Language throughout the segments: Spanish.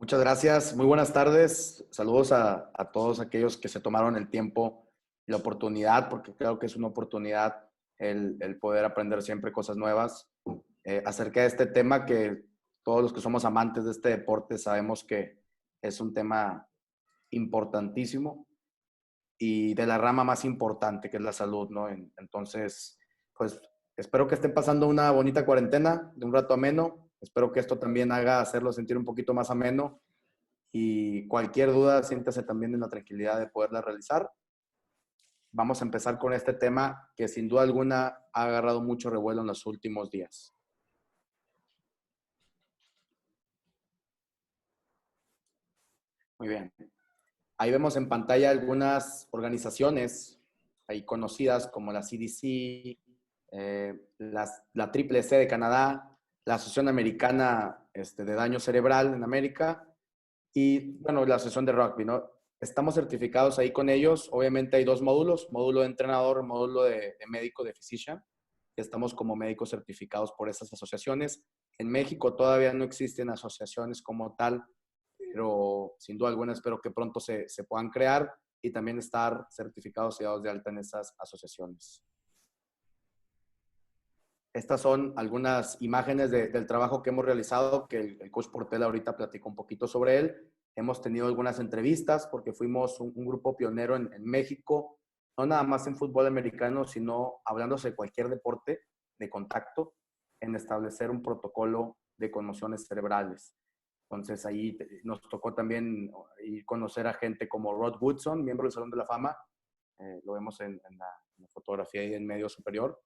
Muchas gracias. Muy buenas tardes. Saludos a todos aquellos que se tomaron el tiempo y la oportunidad, porque creo que es una oportunidad el poder aprender siempre cosas nuevas acerca de este tema que todos los que somos amantes de este deporte sabemos que es un tema importantísimo y de la rama más importante, que es la salud, ¿no? Entonces, pues espero que estén pasando una bonita cuarentena, de un rato ameno. Espero que esto también haga hacerlo sentir un poquito más ameno y cualquier duda, siéntase también en la tranquilidad de poderla realizar. Vamos a empezar con este tema que sin duda alguna ha agarrado mucho revuelo en los últimos días. Muy bien. Ahí vemos en pantalla algunas organizaciones ahí conocidas como la CDC, la Triple C de Canadá, la Asociación Americana de Daño Cerebral en América y, bueno, la Asociación de Rugby, ¿no? Estamos certificados ahí con ellos. Obviamente hay dos módulos, módulo de entrenador, módulo de médico, de physician. Estamos como médicos certificados por esas asociaciones. En México todavía no existen asociaciones como tal, pero sin duda alguna espero que pronto se puedan crear y también estar certificados y dados de alta en esas asociaciones. Estas son algunas imágenes del trabajo que hemos realizado, que el coach Portela ahorita platicó un poquito sobre él. Hemos tenido algunas entrevistas porque fuimos un grupo pionero en México, no nada más en fútbol americano, sino hablándose de cualquier deporte de contacto, en establecer un protocolo de conmociones cerebrales. Entonces ahí nos tocó también conocer a gente como Rod Woodson, miembro del Salón de la Fama. Lo vemos en la fotografía ahí en medio superior.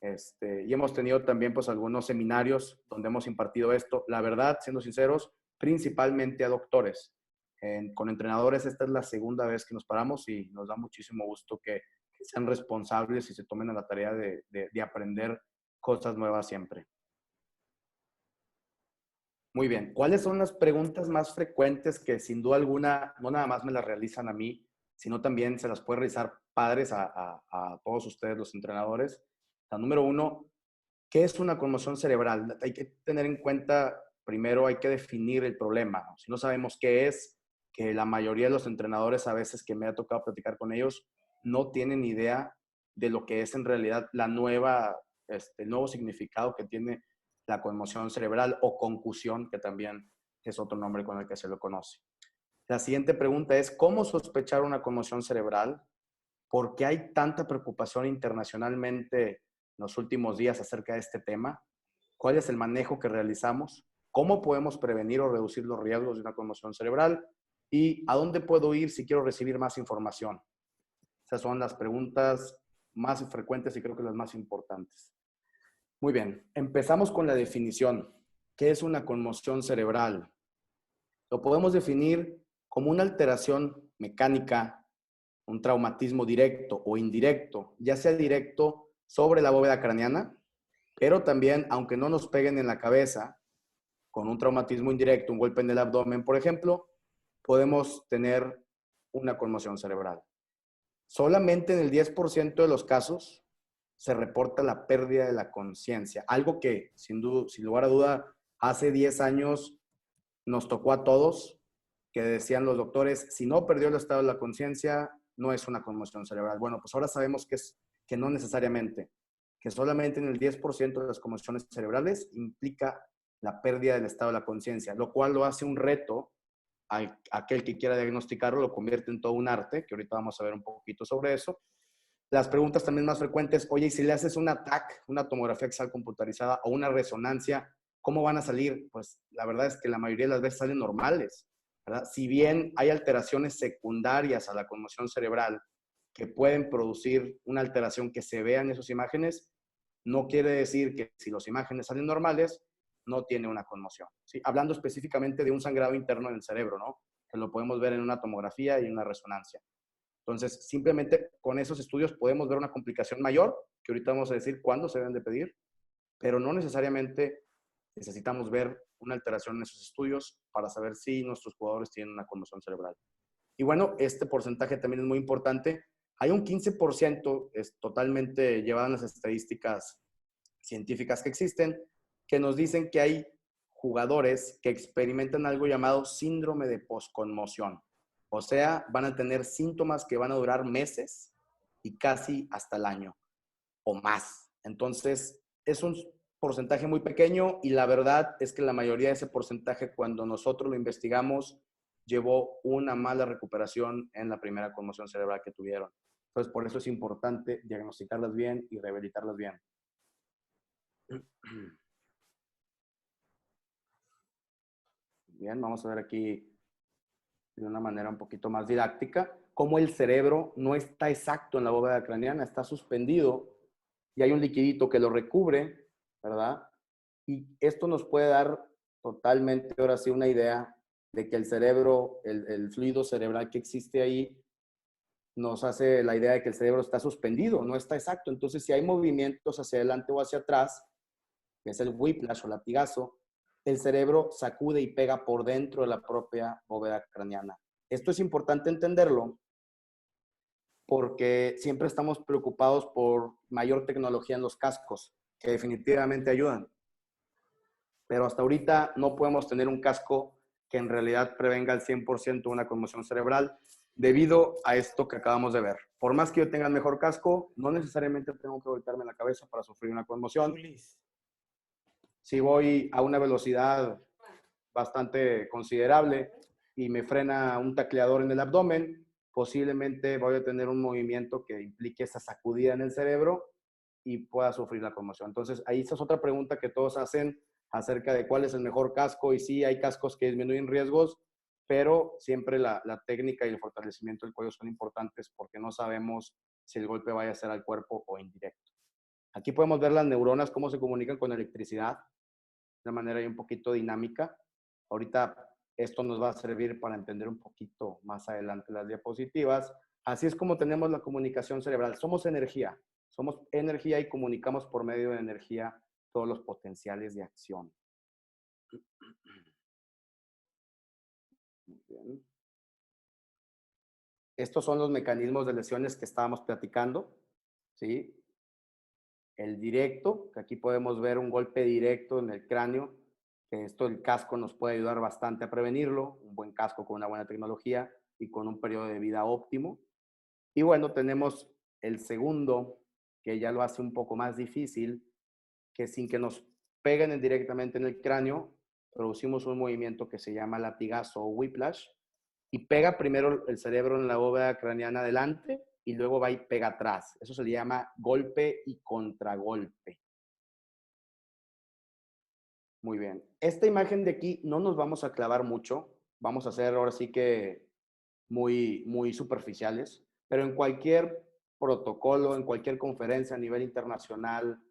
Y hemos tenido también pues algunos seminarios donde hemos impartido esto. La verdad, siendo sinceros, principalmente a doctores. Con entrenadores esta es la segunda vez que nos paramos y nos da muchísimo gusto que sean responsables y se tomen a la tarea de aprender cosas nuevas siempre. Muy bien. ¿Cuáles son las preguntas más frecuentes que sin duda alguna no nada más me las realizan a mí, sino también se las puede realizar padres a todos ustedes, los entrenadores? La número uno, ¿qué es una conmoción cerebral? Hay que tener en cuenta, primero hay que definir el problema, ¿no? Si no sabemos qué es, que la mayoría de los entrenadores a veces que me ha tocado platicar con ellos no tienen idea de lo que es en realidad el nuevo significado que tiene la conmoción cerebral o concusión, que también es otro nombre con el que se lo conoce. La siguiente pregunta es, ¿cómo sospechar una conmoción cerebral? ¿Por qué hay tanta preocupación internacionalmente en los últimos días acerca de este tema? ¿Cuál es el manejo que realizamos? ¿Cómo podemos prevenir o reducir los riesgos de una conmoción cerebral? ¿Y a dónde puedo ir si quiero recibir más información? Esas son las preguntas más frecuentes y creo que las más importantes. Muy bien, empezamos con la definición. ¿Qué es una conmoción cerebral? Lo podemos definir como una alteración mecánica, un traumatismo directo o indirecto, ya sea directo sobre la bóveda craneana, pero también, aunque no nos peguen en la cabeza, con un traumatismo indirecto, un golpe en el abdomen, por ejemplo, podemos tener una conmoción cerebral. Solamente en el 10% de los casos se reporta la pérdida de la conciencia, algo que sin lugar a duda hace 10 años nos tocó a todos, que decían los doctores, si no perdió el estado de la conciencia, no es una conmoción cerebral. Bueno, pues ahora sabemos que no necesariamente, que solamente en el 10% de las conmociones cerebrales implica la pérdida del estado de la conciencia, lo cual lo hace un reto a aquel que quiera diagnosticarlo, lo convierte en todo un arte, que ahorita vamos a ver un poquito sobre eso. Las preguntas también más frecuentes, oye, y si le haces un TAC, una tomografía axial computarizada o una resonancia, ¿cómo van a salir? Pues la verdad es que la mayoría de las veces salen normales, ¿verdad? Si bien hay alteraciones secundarias a la conmoción cerebral que pueden producir una alteración que se vea en esas imágenes, no quiere decir que si las imágenes salen normales, no tiene una conmoción. ¿Sí? Hablando específicamente de un sangrado interno en el cerebro, ¿no? Que lo podemos ver en una tomografía y una resonancia. Entonces, simplemente con esos estudios podemos ver una complicación mayor, que ahorita vamos a decir cuándo se deben de pedir, pero no necesariamente necesitamos ver una alteración en esos estudios para saber si nuestros jugadores tienen una conmoción cerebral. Y bueno, este porcentaje también es muy importante. Hay un 15%, es totalmente llevado en las estadísticas científicas que existen, que nos dicen que hay jugadores que experimentan algo llamado síndrome de posconmoción. O sea, van a tener síntomas que van a durar meses y casi hasta el año o más. Entonces, es un porcentaje muy pequeño y la verdad es que la mayoría de ese porcentaje, cuando nosotros lo investigamos, llevó una mala recuperación en la primera conmoción cerebral que tuvieron. Entonces, por eso es importante diagnosticarlas bien y rehabilitarlas bien. Bien, vamos a ver aquí de una manera un poquito más didáctica cómo el cerebro no está exacto en la bóveda craneana, está suspendido y hay un liquidito que lo recubre, ¿verdad? Y esto nos puede dar totalmente, ahora sí, una idea de que el cerebro, el fluido cerebral que existe ahí, nos hace la idea de que el cerebro está suspendido, no está exacto. Entonces, si hay movimientos hacia adelante o hacia atrás, que es el whiplash o latigazo, el cerebro sacude y pega por dentro de la propia bóveda craneana. Esto es importante entenderlo porque siempre estamos preocupados por mayor tecnología en los cascos, que definitivamente ayudan. Pero hasta ahorita no podemos tener un casco que en realidad prevenga al 100% una conmoción cerebral debido a esto que acabamos de ver. Por más que yo tenga el mejor casco, no necesariamente tengo que golpearme la cabeza para sufrir una conmoción. Si voy a una velocidad bastante considerable y me frena un tacleador en el abdomen, posiblemente voy a tener un movimiento que implique esa sacudida en el cerebro y pueda sufrir la conmoción. Entonces, ahí esa es otra pregunta que todos hacen acerca de cuál es el mejor casco. Y sí, hay cascos que disminuyen riesgos, pero siempre la técnica y el fortalecimiento del cuello son importantes porque no sabemos si el golpe vaya a ser al cuerpo o indirecto. Aquí podemos ver las neuronas, cómo se comunican con electricidad de una manera un poquito dinámica. Ahorita esto nos va a servir para entender un poquito más adelante las diapositivas. Así es como tenemos la comunicación cerebral. Somos energía y comunicamos por medio de energía todos los potenciales de acción. Muy bien. Estos son los mecanismos de lesiones que estábamos platicando, ¿sí? El directo, que aquí podemos ver un golpe directo en el cráneo, que esto el casco nos puede ayudar bastante a prevenirlo, un buen casco con una buena tecnología y con un periodo de vida óptimo. Y bueno, tenemos el segundo, que ya lo hace un poco más difícil, que sin que nos peguen directamente en el cráneo, producimos un movimiento que se llama latigazo o whiplash, y pega primero el cerebro en la bóveda craneana adelante y luego va y pega atrás. Eso se le llama golpe y contragolpe. Muy bien. Esta imagen de aquí no nos vamos a clavar mucho. Vamos a hacer ahora sí que muy superficiales, pero en cualquier protocolo, en cualquier conferencia a nivel internacional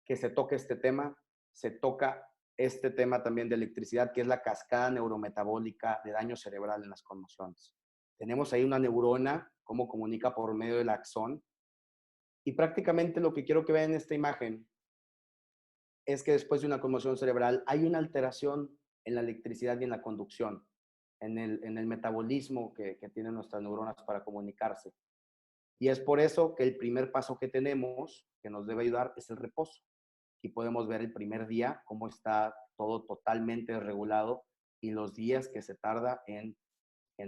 que se toque este tema, se toca este tema también de electricidad, que es la cascada neurometabólica de daño cerebral en las conmociones. Tenemos ahí una neurona, cómo comunica por medio del axón, y prácticamente lo que quiero que vean en esta imagen es que después de una conmoción cerebral hay una alteración en la electricidad y en la conducción, en el metabolismo que tienen nuestras neuronas para comunicarse. Y es por eso que el primer paso que tenemos, que nos debe ayudar, es el reposo. Aquí podemos ver el primer día, cómo está todo totalmente desregulado y los días que se tarda en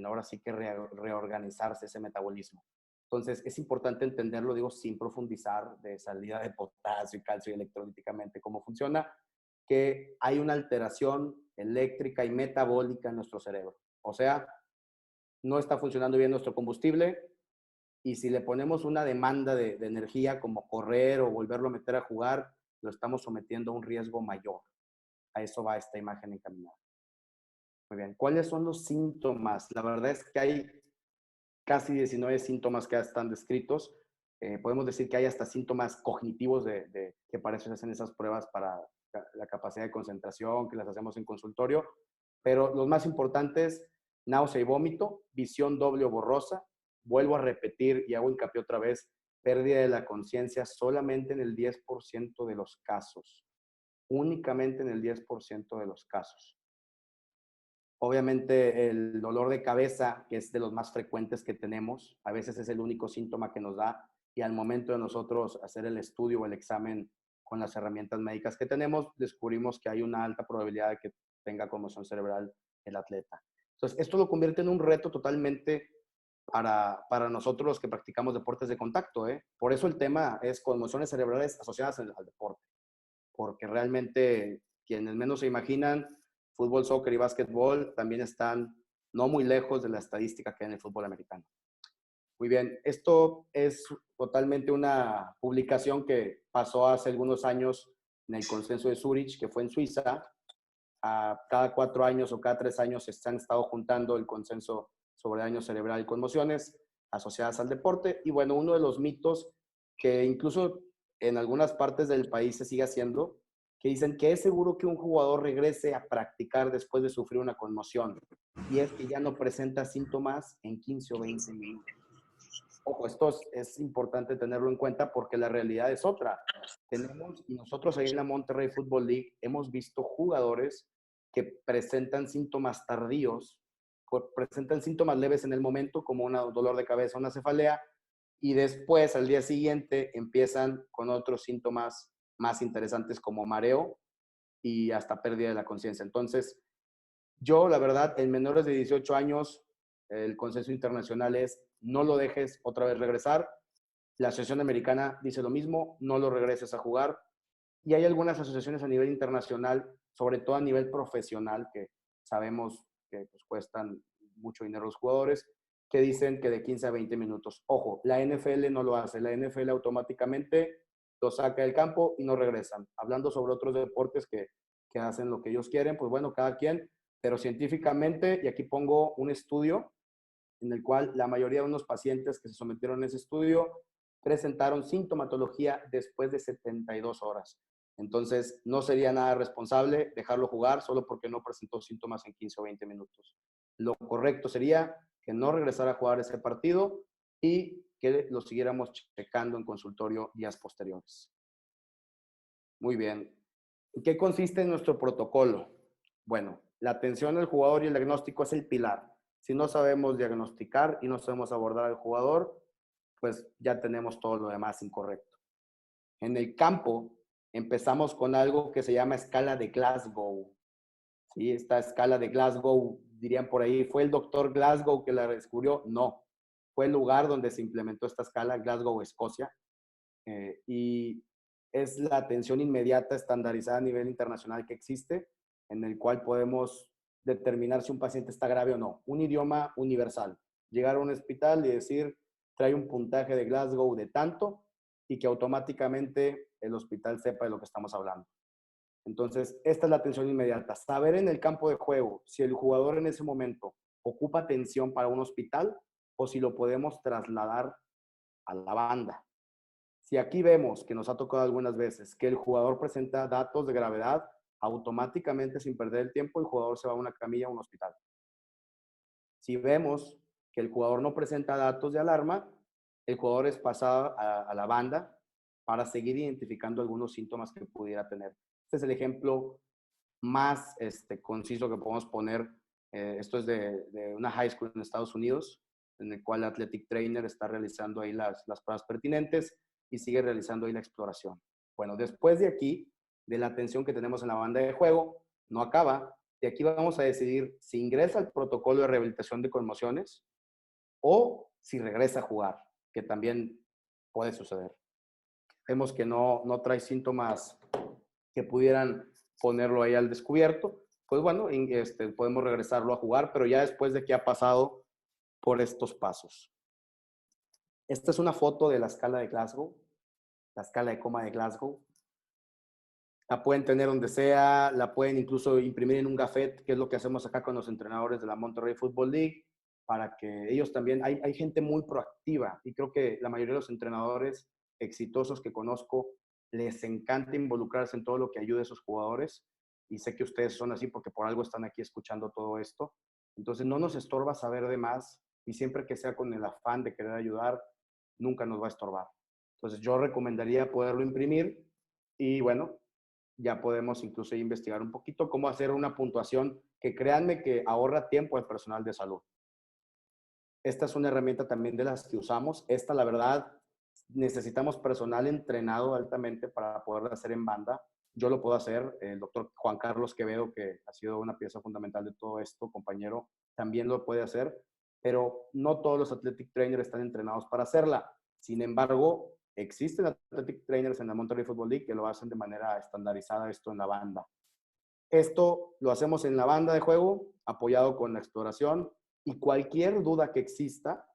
ahora sí que reorganizarse ese metabolismo. Entonces, es importante entenderlo, digo, sin profundizar de salida de potasio y calcio y electrolíticamente cómo funciona, que hay una alteración eléctrica y metabólica en nuestro cerebro. O sea, no está funcionando bien nuestro combustible y si le ponemos una demanda de energía como correr o volverlo a meter a jugar, lo estamos sometiendo a un riesgo mayor. A eso va esta imagen encaminada. Muy bien, ¿cuáles son los síntomas? La verdad es que hay casi 19 síntomas que ya están descritos. Podemos decir que hay hasta síntomas cognitivos que para eso se hacen esas pruebas para la capacidad de concentración, que las hacemos en consultorio, pero los más importantes, náusea y vómito, visión doble o borrosa, vuelvo a repetir y hago hincapié otra vez, pérdida de la conciencia solamente en el 10% de los casos, únicamente en el 10% de los casos. Obviamente el dolor de cabeza, que es de los más frecuentes que tenemos, a veces es el único síntoma que nos da y al momento de nosotros hacer el estudio o el examen con las herramientas médicas que tenemos, descubrimos que hay una alta probabilidad de que tenga conmoción cerebral el atleta. Entonces, esto lo convierte en un reto totalmente para nosotros los que practicamos deportes de contacto, ¿eh? Por eso el tema es conmociones cerebrales asociadas al deporte, porque realmente quienes menos se imaginan, fútbol, soccer y básquetbol también están no muy lejos de la estadística que hay en el fútbol americano. Muy bien, esto es totalmente una publicación que pasó hace algunos años en el consenso de Zurich, que fue en Suiza. Cada 4 años o cada 3 años se han estado juntando el consenso sobre daño cerebral y conmociones asociadas al deporte. Y bueno, uno de los mitos que incluso en algunas partes del país se sigue haciendo, que dicen que es seguro que un jugador regrese a practicar después de sufrir una conmoción, y es que ya no presenta síntomas en 15 o 20 minutos. Ojo, esto es importante tenerlo en cuenta porque la realidad es otra. Nosotros ahí en la Monterrey Football League hemos visto jugadores que presentan síntomas tardíos, presentan síntomas leves en el momento, como un dolor de cabeza, una cefalea, y después, al día siguiente, empiezan con otros síntomas más interesantes como mareo y hasta pérdida de la conciencia. Entonces, yo, la verdad, en menores de 18 años, el consenso internacional es no lo dejes otra vez regresar. La Asociación Americana dice lo mismo, no lo regreses a jugar. Y hay algunas asociaciones a nivel internacional, sobre todo a nivel profesional, que sabemos que pues, cuestan mucho dinero los jugadores, que dicen que de 15 a 20 minutos. Ojo, la NFL no lo hace. La NFL automáticamente lo saca del campo y no regresan. Hablando sobre otros deportes que hacen lo que ellos quieren, pues bueno, cada quien, pero científicamente, y aquí pongo un estudio en el cual la mayoría de unos pacientes que se sometieron a ese estudio presentaron sintomatología después de 72 horas. Entonces, no sería nada responsable dejarlo jugar solo porque no presentó síntomas en 15 o 20 minutos. Lo correcto sería que no regresara a jugar ese partido y que lo siguiéramos checando en consultorio días posteriores. Muy bien. ¿En qué consiste nuestro protocolo? Bueno, la atención al jugador y el diagnóstico es el pilar. Si no sabemos diagnosticar y no sabemos abordar al jugador, pues ya tenemos todo lo demás incorrecto. En el campo empezamos con algo que se llama escala de Glasgow. ¿Sí? Esta escala de Glasgow, dirían por ahí, ¿fue el doctor Glasgow que la descubrió? No, fue el lugar donde se implementó esta escala, Glasgow, Escocia, y es la atención inmediata estandarizada a nivel internacional que existe, en el cual podemos determinar si un paciente está grave o no. Un idioma universal. Llegar a un hospital y decir, trae un puntaje de Glasgow de tanto, y que automáticamente el hospital sepa de lo que estamos hablando. Entonces, esta es la atención inmediata. Saber en el campo de juego si el jugador en ese momento ocupa atención para un hospital o si lo podemos trasladar a la banda. Si aquí vemos, que nos ha tocado algunas veces, que el jugador presenta datos de gravedad, automáticamente, sin perder el tiempo, el jugador se va a una camilla a un hospital. Si vemos que el jugador no presenta datos de alarma, el jugador es pasado a la banda para seguir identificando algunos síntomas que pudiera tener. Este es el ejemplo más conciso que podemos poner. Esto es de una high school en Estados Unidos, en el cual el athletic trainer está realizando ahí las pruebas pertinentes y sigue realizando ahí la exploración. Bueno, después de aquí, de la atención que tenemos en la banda de juego, no acaba. De aquí vamos a decidir si ingresa al protocolo de rehabilitación de conmociones o si regresa a jugar, que también puede suceder. Vemos que no trae síntomas que pudieran ponerlo ahí al descubierto, pues bueno, podemos regresarlo a jugar, pero ya después de que ha pasado por estos pasos. Esta es una foto de la escala de Glasgow, la escala de coma de Glasgow. La pueden tener donde sea, la pueden incluso imprimir en un gafet, que es lo que hacemos acá con los entrenadores de la Monterrey Football League, para que ellos también, hay gente muy proactiva y creo que la mayoría de los entrenadores exitosos que conozco les encanta involucrarse en todo lo que ayude a esos jugadores, y sé que ustedes son así porque por algo están aquí escuchando todo esto. Entonces no nos estorba saber de más, y siempre que sea con el afán de querer ayudar, nunca nos va a estorbar. Entonces yo recomendaría poderlo imprimir y bueno, ya podemos incluso investigar un poquito cómo hacer una puntuación que créanme que ahorra tiempo al personal de salud. Esta es una herramienta también de las que usamos. Esta, la verdad, necesitamos personal entrenado altamente para poderla hacer en banda, yo lo puedo hacer. El doctor Juan Carlos Quevedo, que ha sido una pieza fundamental de todo esto, compañero, también lo puede hacer, pero no todos los athletic trainers están entrenados para hacerla. Sin embargo, existen athletic trainers en la Monterrey Football League que lo hacen de manera estandarizada, esto en la banda. Esto lo hacemos en la banda de juego, apoyado con la exploración, y cualquier duda que exista,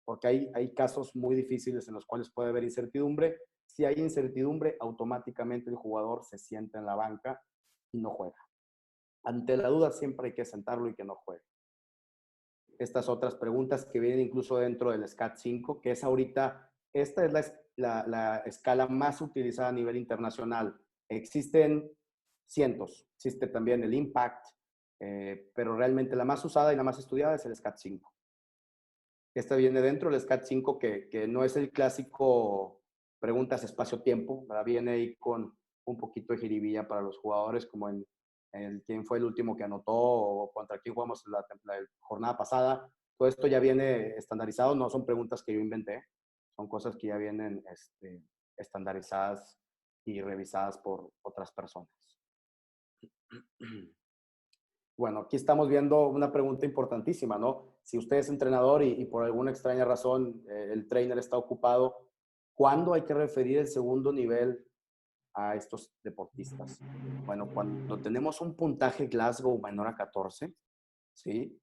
porque hay casos muy difíciles en los cuales puede haber incertidumbre. Si hay incertidumbre, automáticamente el jugador se sienta en la banca y no juega. Ante la duda siempre hay que sentarlo y que no juegue. Estas otras preguntas que vienen incluso dentro del SCAT-5, que es ahorita, esta es la escala más utilizada a nivel internacional. Existen cientos, existe también el IMPACT, pero realmente la más usada y la más estudiada es el SCAT-5. Esta viene dentro del SCAT-5, que no es el clásico preguntas espacio-tiempo, viene ahí con un poquito de jiribilla para los jugadores, como en quién fue el último que anotó o contra quién jugamos la jornada pasada. Todo esto ya viene estandarizado, no son preguntas que yo inventé, son cosas que ya vienen estandarizadas y revisadas por otras personas. Bueno, aquí estamos viendo una pregunta importantísima, ¿no? Si usted es entrenador y por alguna extraña razón el trainer está ocupado, ¿cuándo hay que referir el segundo nivel a estos deportistas? Bueno, cuando tenemos un puntaje Glasgow menor a 14, ¿sí?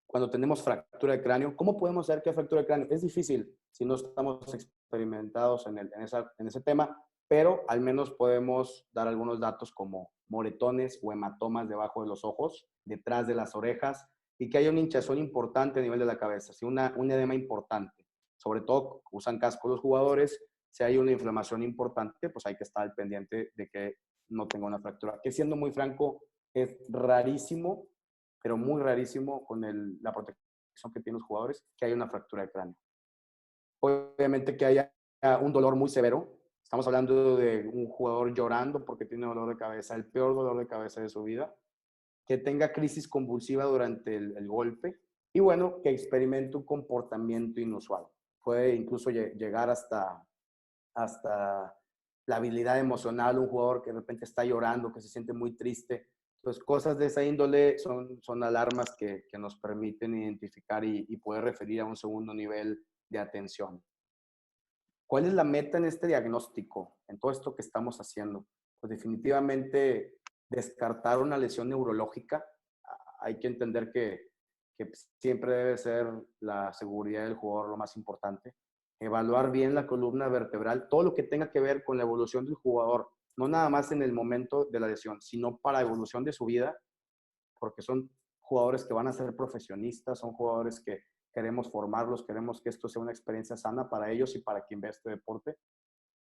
Cuando tenemos fractura de cráneo, ¿cómo podemos saber qué es fractura de cráneo? Es difícil si no estamos experimentados en ese tema, pero al menos podemos dar algunos datos como moretones o hematomas debajo de los ojos, detrás de las orejas, y que haya una hinchazón importante a nivel de la cabeza, ¿sí? Un edema importante. Sobre todo, usan casco los jugadores. Si hay una inflamación importante, pues hay que estar al pendiente de que no tenga una fractura. Que siendo muy franco, es rarísimo, pero muy rarísimo con la protección que tienen los jugadores, que haya una fractura de cráneo. Obviamente que haya un dolor muy severo. Estamos hablando de un jugador llorando porque tiene dolor de cabeza, el peor dolor de cabeza de su vida, que tenga crisis convulsiva durante el golpe y bueno, que experimente un comportamiento inusual. Puede incluso llegar hasta la habilidad emocional, un jugador que de repente está llorando, que se siente muy triste. Pues cosas de esa índole son alarmas que nos permiten identificar y poder referir a un segundo nivel de atención. ¿Cuál es la meta en este diagnóstico, en todo esto que estamos haciendo? Pues definitivamente descartar una lesión neurológica. Hay que entender que siempre debe ser la seguridad del jugador lo más importante. Evaluar bien la columna vertebral, todo lo que tenga que ver con la evolución del jugador, no nada más en el momento de la lesión, sino para la evolución de su vida, porque son jugadores que van a ser profesionistas, son jugadores que queremos formarlos, queremos que esto sea una experiencia sana para ellos y para quien ve este deporte.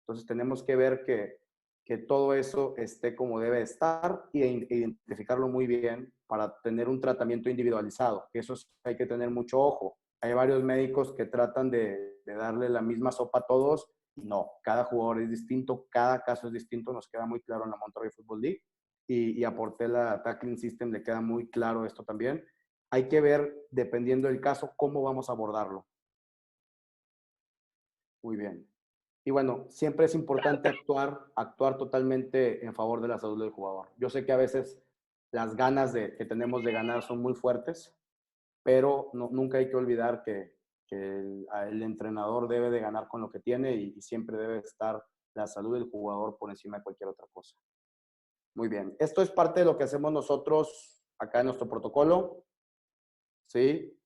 Entonces tenemos que ver que todo eso esté como debe estar y identificarlo muy bien para tener un tratamiento individualizado. Eso hay que tener mucho ojo. Hay varios médicos que tratan de darle la misma sopa a todos y no, cada jugador es distinto, cada caso es distinto, nos queda muy claro en la Monterrey Football League y a Portela Tackling System le queda muy claro esto también. Hay que ver, dependiendo del caso, cómo vamos a abordarlo. Muy bien. Y bueno, siempre es importante actuar totalmente en favor de la salud del jugador. Yo sé que a veces las ganas que tenemos de ganar son muy fuertes, pero nunca hay que olvidar que el entrenador debe de ganar con lo que tiene y siempre debe estar la salud del jugador por encima de cualquier otra cosa. Muy bien. Esto es parte de lo que hacemos nosotros acá en nuestro protocolo. ¿Sí?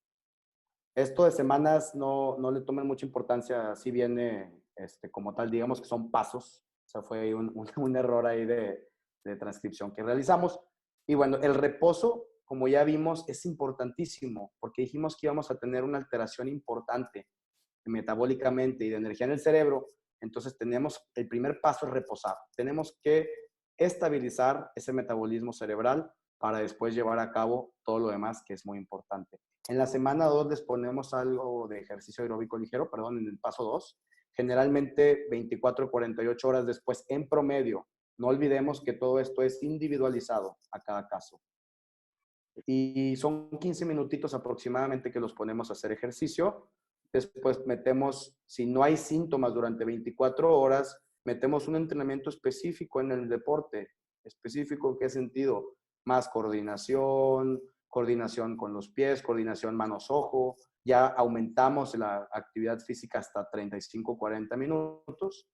Esto de semanas no le tomen mucha importancia, así viene como tal, digamos que son pasos. O sea, fue un error ahí de transcripción que realizamos. Y bueno, el reposo, como ya vimos, es importantísimo, porque dijimos que íbamos a tener una alteración importante metabólicamente y de energía en el cerebro. Entonces el primer paso es reposar. Tenemos que estabilizar ese metabolismo cerebral para después llevar a cabo todo lo demás, que es muy importante. En la semana 2 les ponemos algo de ejercicio aeróbico ligero, perdón, en el paso 2, generalmente 24 a 48 horas después en promedio. No olvidemos que todo esto es individualizado a cada caso. Y son 15 minutitos aproximadamente que los ponemos a hacer ejercicio. Después metemos, si no hay síntomas durante 24 horas, metemos un entrenamiento específico en el deporte. ¿Específico en qué sentido? Más coordinación, coordinación con los pies, coordinación manos-ojo. Ya aumentamos la actividad física hasta 35, 40 minutos.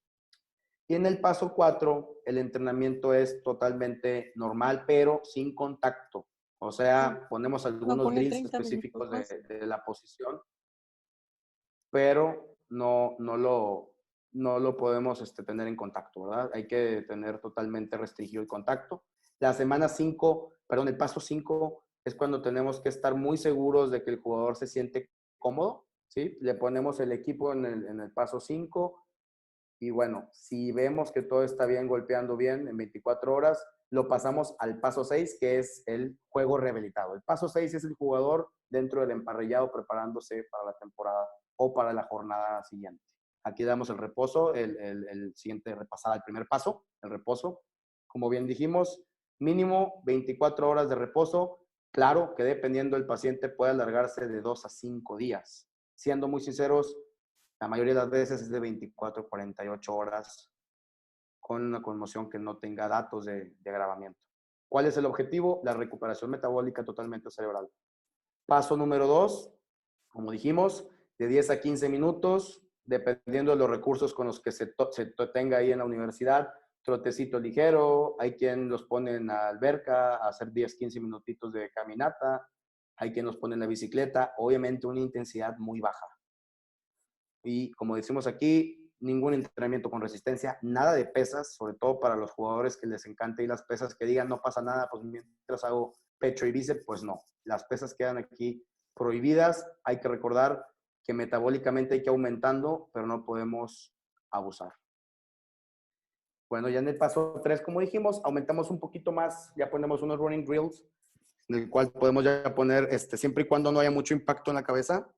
Y en el paso 4, el entrenamiento es totalmente normal, pero sin contacto. O sea, ponemos Va a algunos poner drills 30 minutos específicos más. de la posición, pero no lo podemos tener en contacto, ¿verdad? Hay que tener totalmente restringido el contacto. La semana 5, perdón, el paso 5 es cuando tenemos que estar muy seguros de que el jugador se siente cómodo, ¿sí? Le ponemos el equipo en el paso 5 y bueno, si vemos que todo está bien, golpeando bien en 24 horas, lo pasamos al paso 6, que es el juego rehabilitado. El paso 6 es el jugador dentro del emparrillado preparándose para la temporada o para la jornada siguiente. Aquí damos el reposo, el siguiente repasada, el primer paso, el reposo. Como bien dijimos, mínimo 24 horas de reposo. Claro que dependiendo del paciente puede alargarse de 2 a 5 días. Siendo muy sinceros, la mayoría de las veces es de 24 a 48 horas con una conmoción que no tenga datos de agravamiento. ¿Cuál es el objetivo? La recuperación metabólica totalmente cerebral. Paso número 2, como dijimos, de 10 a 15 minutos, dependiendo de los recursos con los que se tenga ahí en la universidad. Trotecito ligero, hay quien los pone en la alberca a hacer 10, 15 minutitos de caminata, hay quien los pone en la bicicleta, obviamente una intensidad muy baja. Y como decimos aquí, ningún entrenamiento con resistencia, nada de pesas, sobre todo para los jugadores que les encanta y las pesas que digan no pasa nada, pues mientras hago pecho y bíceps, pues no. Las pesas quedan aquí prohibidas. Hay que recordar que metabólicamente hay que ir aumentando, pero no podemos abusar. Bueno, ya en el paso 3, como dijimos, aumentamos un poquito más, ya ponemos unos running drills, en el cual podemos ya poner, siempre y cuando no haya mucho impacto en la cabeza,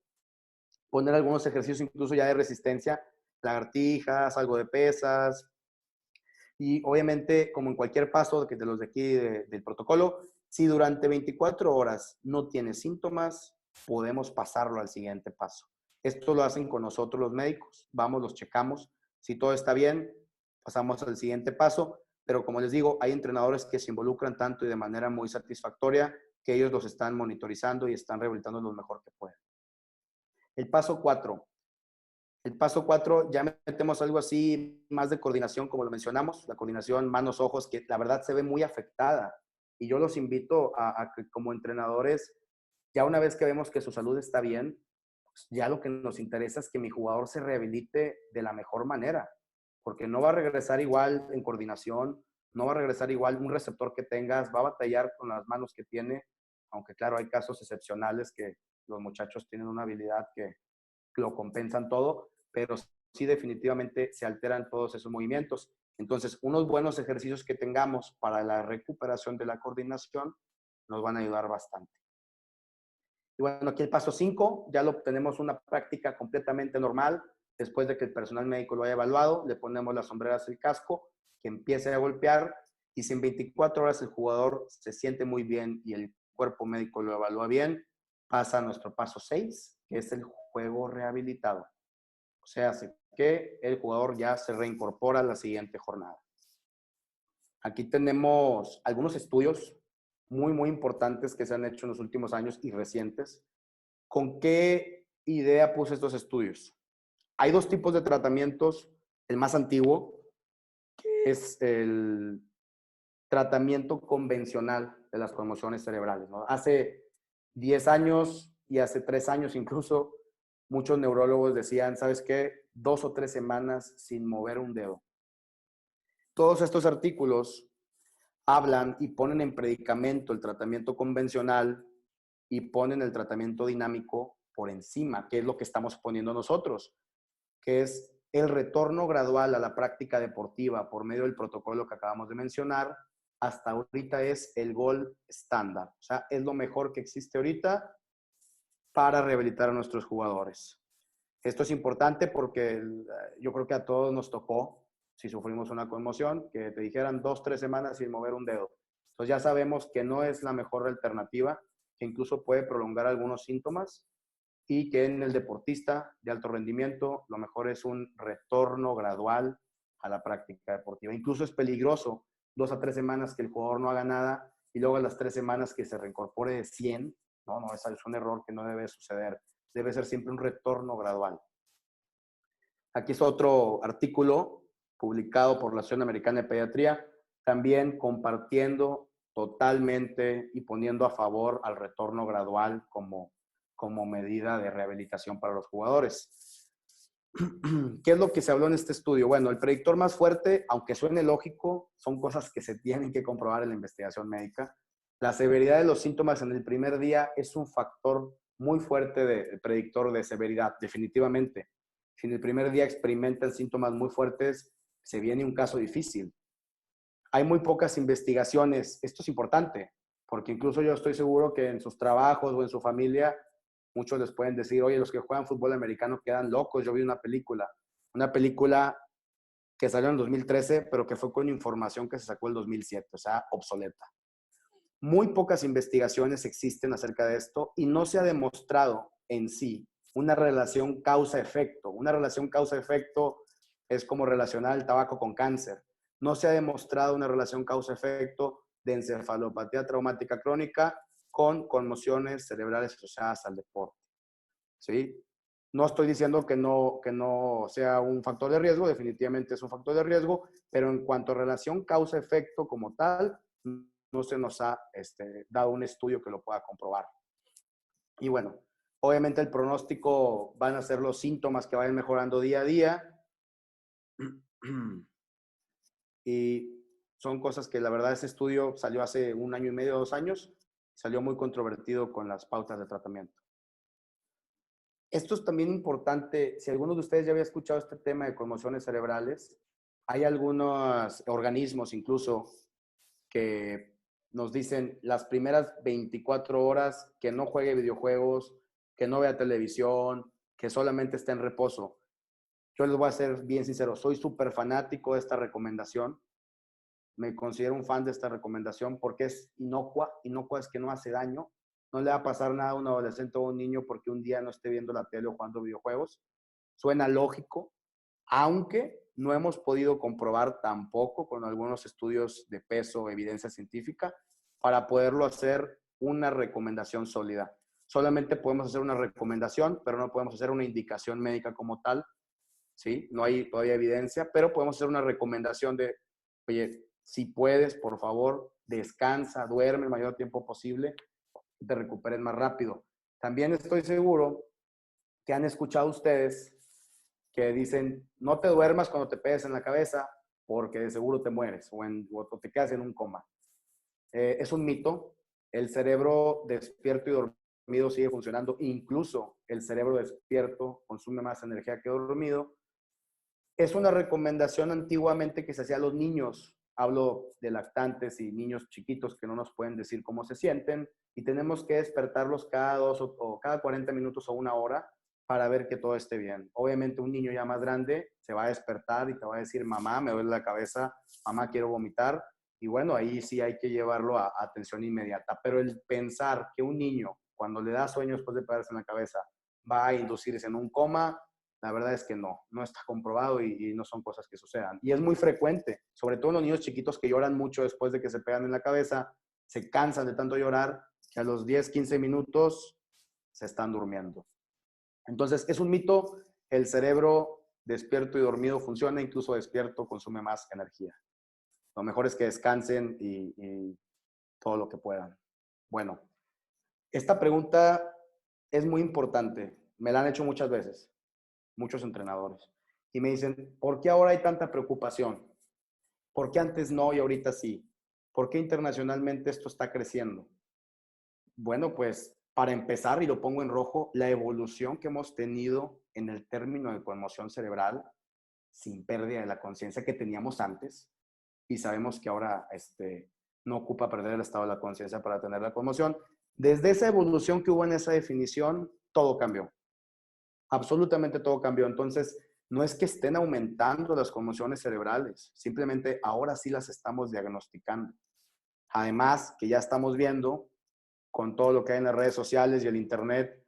poner algunos ejercicios incluso ya de resistencia, lagartijas, algo de pesas. Y obviamente, como en cualquier paso de los de aquí del protocolo, si durante 24 horas no tiene síntomas, podemos pasarlo al siguiente paso. Esto lo hacen con nosotros los médicos. Vamos, los checamos. Si todo está bien, pasamos al siguiente paso. Pero como les digo, hay entrenadores que se involucran tanto y de manera muy satisfactoria que ellos los están monitorizando y están rehabilitando lo mejor que pueden. El paso 4. El paso 4 ya metemos algo así más de coordinación, como lo mencionamos, la coordinación manos-ojos, que la verdad se ve muy afectada. Y yo los invito a que como entrenadores, ya una vez que vemos que su salud está bien, pues ya lo que nos interesa es que mi jugador se rehabilite de la mejor manera, porque no va a regresar igual en coordinación, no va a regresar igual un receptor que tengas, va a batallar con las manos que tiene, aunque claro, hay casos excepcionales que los muchachos tienen una habilidad que lo compensan todo, pero sí definitivamente se alteran todos esos movimientos. Entonces, unos buenos ejercicios que tengamos para la recuperación de la coordinación nos van a ayudar bastante. Y bueno, aquí el paso 5, ya lo tenemos una práctica completamente normal. Después de que el personal médico lo haya evaluado, le ponemos las sombreras y el casco, que empiece a golpear, y si en 24 horas el jugador se siente muy bien y el cuerpo médico lo evalúa bien, pasa a nuestro paso 6, que es el juego rehabilitado. O sea, hace que el jugador ya se reincorpora a la siguiente jornada. Aquí tenemos algunos estudios muy importantes que se han hecho en los últimos años y recientes. ¿Con qué idea puse estos estudios? Hay dos tipos de tratamientos. El más antiguo, que es el tratamiento convencional de las conmociones cerebrales, ¿no? Hace 10 años y hace 3 años incluso, muchos neurólogos decían, ¿sabes qué? 2 o 3 semanas sin mover un dedo. Todos estos artículos hablan y ponen en predicamento el tratamiento convencional y ponen el tratamiento dinámico por encima, que es lo que estamos poniendo nosotros, que es el retorno gradual a la práctica deportiva por medio del protocolo que acabamos de mencionar. Hasta ahorita es el gol estándar. O sea, es lo mejor que existe ahorita para rehabilitar a nuestros jugadores. Esto es importante porque yo creo que a todos nos tocó, si sufrimos una conmoción, que te dijeran 2, 3 semanas sin mover un dedo. Entonces ya sabemos que no es la mejor alternativa, que incluso puede prolongar algunos síntomas y que en el deportista de alto rendimiento lo mejor es un retorno gradual a la práctica deportiva. Incluso es peligroso 2 a 3 semanas que el jugador no haga nada y luego a las 3 semanas que se reincorpore de 100. No, ese es un error que no debe suceder. Debe ser siempre un retorno gradual. Aquí es otro artículo publicado por la Asociación Americana de Pediatría, también compartiendo totalmente y poniendo a favor al retorno gradual como medida de rehabilitación para los jugadores. ¿Qué es lo que se habló en este estudio? Bueno, el predictor más fuerte, aunque suene lógico, son cosas que se tienen que comprobar en la investigación médica. La severidad de los síntomas en el primer día es un factor muy fuerte de predictor de severidad, definitivamente. Si en el primer día experimentan síntomas muy fuertes, se viene un caso difícil. Hay muy pocas investigaciones. Esto es importante, porque incluso yo estoy seguro que en sus trabajos o en su familia, muchos les pueden decir, oye, los que juegan fútbol americano quedan locos. Yo vi una película que salió en 2013, pero que fue con información que se sacó en 2007, o sea, obsoleta. Muy pocas investigaciones existen acerca de esto y no se ha demostrado en sí una relación causa-efecto. Una relación causa-efecto es como relacionar el tabaco con cáncer. No se ha demostrado una relación causa-efecto de encefalopatía traumática crónica con conmociones cerebrales asociadas al deporte. ¿Sí? No estoy diciendo que no sea un factor de riesgo, definitivamente es un factor de riesgo, pero en cuanto a relación causa-efecto como tal, no se nos ha dado un estudio que lo pueda comprobar. Y bueno, obviamente el pronóstico van a ser los síntomas que vayan mejorando día a día. Y son cosas que la verdad ese estudio salió hace 1 año y medio, 2 años, salió muy controvertido con las pautas de tratamiento. Esto es también importante, si alguno de ustedes ya había escuchado este tema de conmociones cerebrales, hay algunos organismos incluso que nos dicen las primeras 24 horas que no juegue videojuegos, que no vea televisión, que solamente esté en reposo. Yo les voy a ser bien sincero, soy súper fanático de esta recomendación. Me considero un fan de esta recomendación porque es inocua. Inocua es que no hace daño. No le va a pasar nada a un adolescente o a un niño porque un día no esté viendo la tele o jugando videojuegos. Suena lógico, aunque no hemos podido comprobar tampoco con algunos estudios de peso o evidencia científica para poderlo hacer una recomendación sólida. Solamente podemos hacer una recomendación, pero no podemos hacer una indicación médica como tal, ¿sí? No hay todavía evidencia, pero podemos hacer una recomendación de, oye, si puedes, por favor, descansa, duerme el mayor tiempo posible, te recuperes más rápido. También estoy seguro que han escuchado ustedes que dicen, no te duermas cuando te pegues en la cabeza porque de seguro te mueres o te quedas en un coma. Es un mito. El cerebro despierto y dormido sigue funcionando. Incluso el cerebro despierto consume más energía que dormido. Es una recomendación antiguamente que se hacía a los niños. Hablo de lactantes y niños chiquitos que no nos pueden decir cómo se sienten y tenemos que despertarlos cada 2 o cada 40 minutos o 1 hora para ver que todo esté bien. Obviamente un niño ya más grande se va a despertar y te va a decir, mamá, me duele la cabeza, mamá, quiero vomitar. Y bueno, ahí sí hay que llevarlo a atención inmediata. Pero el pensar que un niño, cuando le da sueño después de pegarse en la cabeza, va a inducirse en un coma, la verdad es que no está comprobado y no son cosas que sucedan. Y es muy frecuente, sobre todo en los niños chiquitos que lloran mucho después de que se pegan en la cabeza, se cansan de tanto llorar, que a los 10, 15 minutos se están durmiendo. Entonces, es un mito, el cerebro despierto y dormido funciona, incluso despierto consume más energía. Lo mejor es que descansen y todo lo que puedan. Bueno, esta pregunta es muy importante, me la han hecho muchas veces, muchos entrenadores, y me dicen, ¿por qué ahora hay tanta preocupación? ¿Por qué antes no y ahorita sí? ¿Por qué internacionalmente esto está creciendo? Bueno, pues para empezar, y lo pongo en rojo, la evolución que hemos tenido en el término de conmoción cerebral sin pérdida de la conciencia que teníamos antes, y sabemos que ahora no ocupa perder el estado de la conciencia para tener la conmoción. Desde esa evolución que hubo en esa definición, todo cambió. Absolutamente todo cambió. Entonces, no es que estén aumentando las conmociones cerebrales, simplemente ahora sí las estamos diagnosticando. Además, que ya estamos viendo con todo lo que hay en las redes sociales y el internet,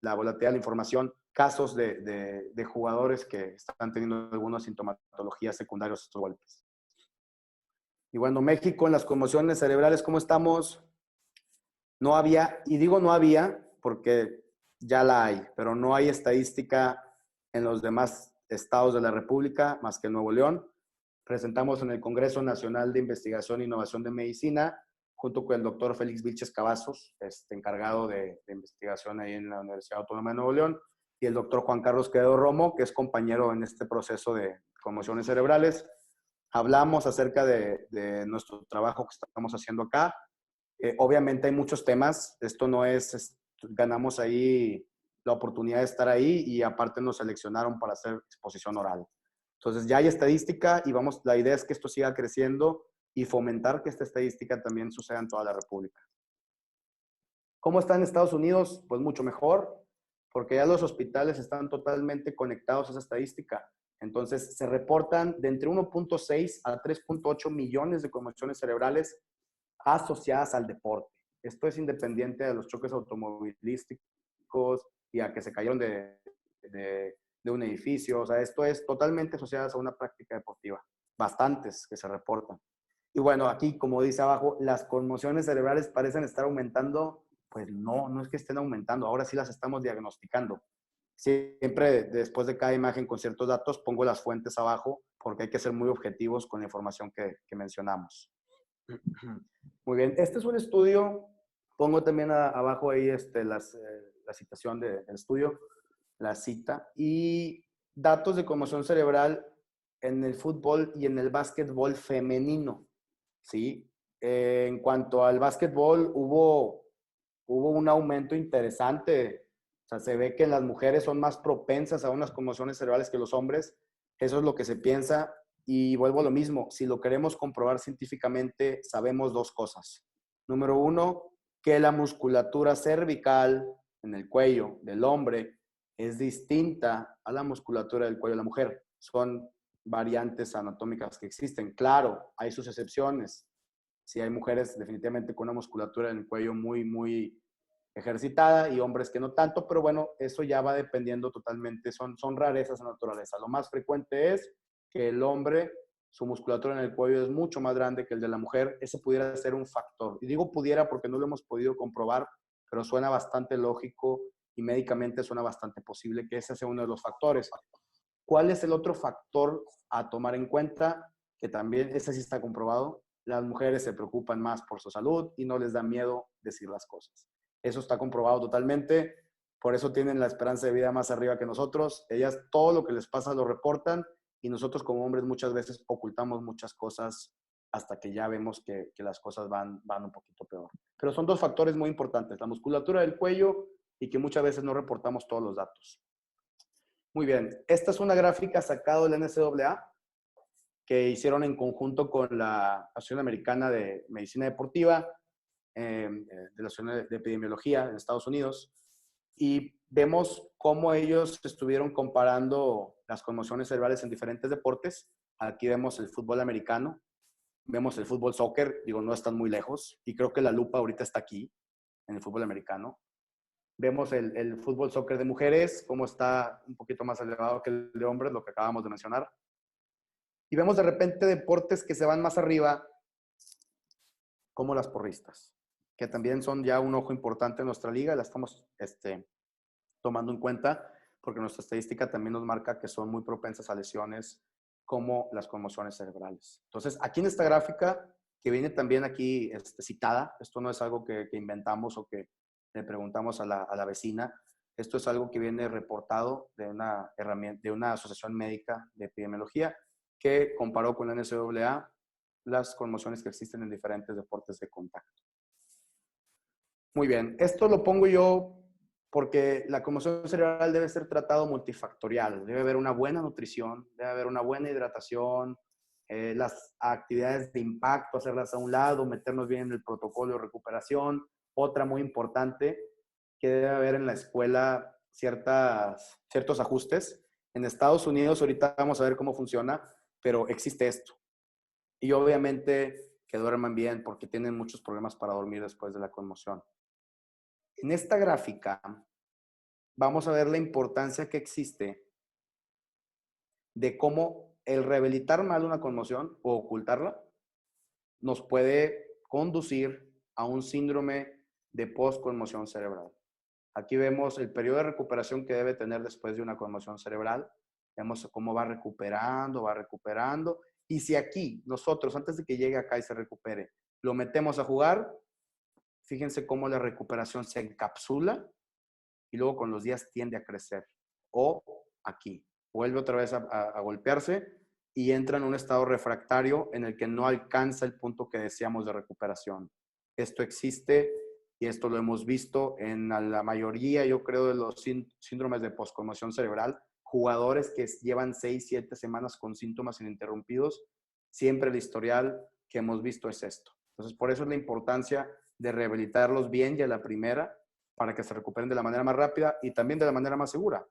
la volatilidad de la información, casos de jugadores que están teniendo algunas sintomatologías secundarias a estos golpes. Y bueno, México en las conmociones cerebrales, ¿cómo estamos? No había, y digo no había porque ya la hay, pero no hay estadística en los demás estados de la República más que en Nuevo León. Presentamos en el Congreso Nacional de Investigación e Innovación de Medicina, junto con el doctor Félix Vilches Cavazos, encargado de investigación ahí en la Universidad Autónoma de Nuevo León, y el doctor Juan Carlos Quevedo Romo, que es compañero en este proceso de conmociones cerebrales. Hablamos acerca de nuestro trabajo que estamos haciendo acá. Obviamente hay muchos temas, esto no es, ganamos ahí la oportunidad de estar ahí y aparte nos seleccionaron para hacer exposición oral. Entonces ya hay estadística y vamos, la idea es que esto siga creciendo y fomentar que esta estadística también suceda en toda la República. ¿Cómo está en Estados Unidos? Pues mucho mejor, porque ya los hospitales están totalmente conectados a esa estadística. Entonces se reportan de entre 1.6 a 3.8 millones de conmociones cerebrales asociadas al deporte. Esto es independiente de los choques automovilísticos y a que se cayeron de un edificio. O sea, esto es totalmente asociado a una práctica deportiva. Bastantes que se reportan. Y bueno, aquí, como dice abajo, las conmociones cerebrales parecen estar aumentando. Pues no, no es que estén aumentando. Ahora sí las estamos diagnosticando. Siempre después de cada imagen con ciertos datos pongo las fuentes abajo porque hay que ser muy objetivos con la información que mencionamos. Muy bien, este es un estudio, pongo también abajo ahí la citación del estudio, la cita, y datos de conmoción cerebral en el fútbol y en el básquetbol femenino, ¿sí? En cuanto al básquetbol, hubo un aumento interesante, o sea, se ve que las mujeres son más propensas a unas conmociones cerebrales que los hombres, eso es lo que se piensa, y vuelvo a lo mismo, si lo queremos comprobar científicamente, sabemos dos cosas. Número uno, que la musculatura cervical en el cuello del hombre es distinta a la musculatura del cuello de la mujer. Son variantes anatómicas que existen. Claro, hay sus excepciones. Si hay mujeres definitivamente con una musculatura en el cuello muy, muy ejercitada y hombres que no tanto, pero bueno, eso ya va dependiendo totalmente, son rarezas de naturaleza. Lo más frecuente es que el hombre, su musculatura en el cuello es mucho más grande que el de la mujer, ese pudiera ser un factor. Y digo pudiera porque no lo hemos podido comprobar, pero suena bastante lógico y médicamente suena bastante posible que ese sea uno de los factores. ¿Cuál es el otro factor a tomar en cuenta? Que también ese sí está comprobado. Las mujeres se preocupan más por su salud y no les da miedo decir las cosas. Eso está comprobado totalmente. Por eso tienen la esperanza de vida más arriba que nosotros. Ellas todo lo que les pasa lo reportan y nosotros como hombres muchas veces ocultamos muchas cosas hasta que ya vemos que las cosas van un poquito peor. Pero son dos factores muy importantes, la musculatura del cuello y que muchas veces no reportamos todos los datos. Muy bien, esta es una gráfica sacada de la NCAA que hicieron en conjunto con la Asociación Americana de Medicina Deportiva, de la Asociación de Epidemiología en Estados Unidos, y vemos cómo ellos estuvieron comparando las conmociones cerebrales en diferentes deportes. Aquí vemos el fútbol americano, vemos el fútbol soccer, digo, no están muy lejos, y creo que la lupa ahorita está aquí, en el fútbol americano. Vemos el fútbol soccer de mujeres, cómo está un poquito más elevado que el de hombres, lo que acabamos de mencionar. Y vemos de repente deportes que se van más arriba, como las porristas, que también son ya un ojo importante en nuestra liga, la estamos tomando en cuenta, porque nuestra estadística también nos marca que son muy propensas a lesiones como las conmociones cerebrales. Entonces, aquí en esta gráfica, que viene también aquí citada, esto no es algo que inventamos o que le preguntamos a la vecina, esto es algo que viene reportado de una herramienta, de una asociación médica de epidemiología que comparó con la NCAA las conmociones que existen en diferentes deportes de contacto. Muy bien, esto lo pongo yo porque la conmoción cerebral debe ser tratado multifactorial. Debe haber una buena nutrición, debe haber una buena hidratación, las actividades de impacto, hacerlas a un lado, meternos bien en el protocolo de recuperación. Otra muy importante, que debe haber en la escuela ciertos ajustes. En Estados Unidos, ahorita vamos a ver cómo funciona, pero existe esto. Y obviamente que duerman bien porque tienen muchos problemas para dormir después de la conmoción. En esta gráfica vamos a ver la importancia que existe de cómo el rehabilitar mal una conmoción o ocultarla nos puede conducir a un síndrome de post-conmoción cerebral. Aquí vemos el periodo de recuperación que debe tener después de una conmoción cerebral. Vemos cómo va recuperando, va recuperando. Y si aquí nosotros, antes de que llegue acá y se recupere, lo metemos a jugar, fíjense cómo la recuperación se encapsula y luego con los días tiende a crecer. O aquí, vuelve otra vez a golpearse y entra en un estado refractario en el que no alcanza el punto que decíamos de recuperación. Esto existe y esto lo hemos visto en la mayoría, yo creo, de los síndromes de postconmoción cerebral. Jugadores que llevan 6, 7 semanas con síntomas ininterrumpidos, siempre el historial que hemos visto es esto. Entonces, por eso es la importancia de rehabilitarlos bien y a la primera para que se recuperen de la manera más rápida y también de la manera más segura.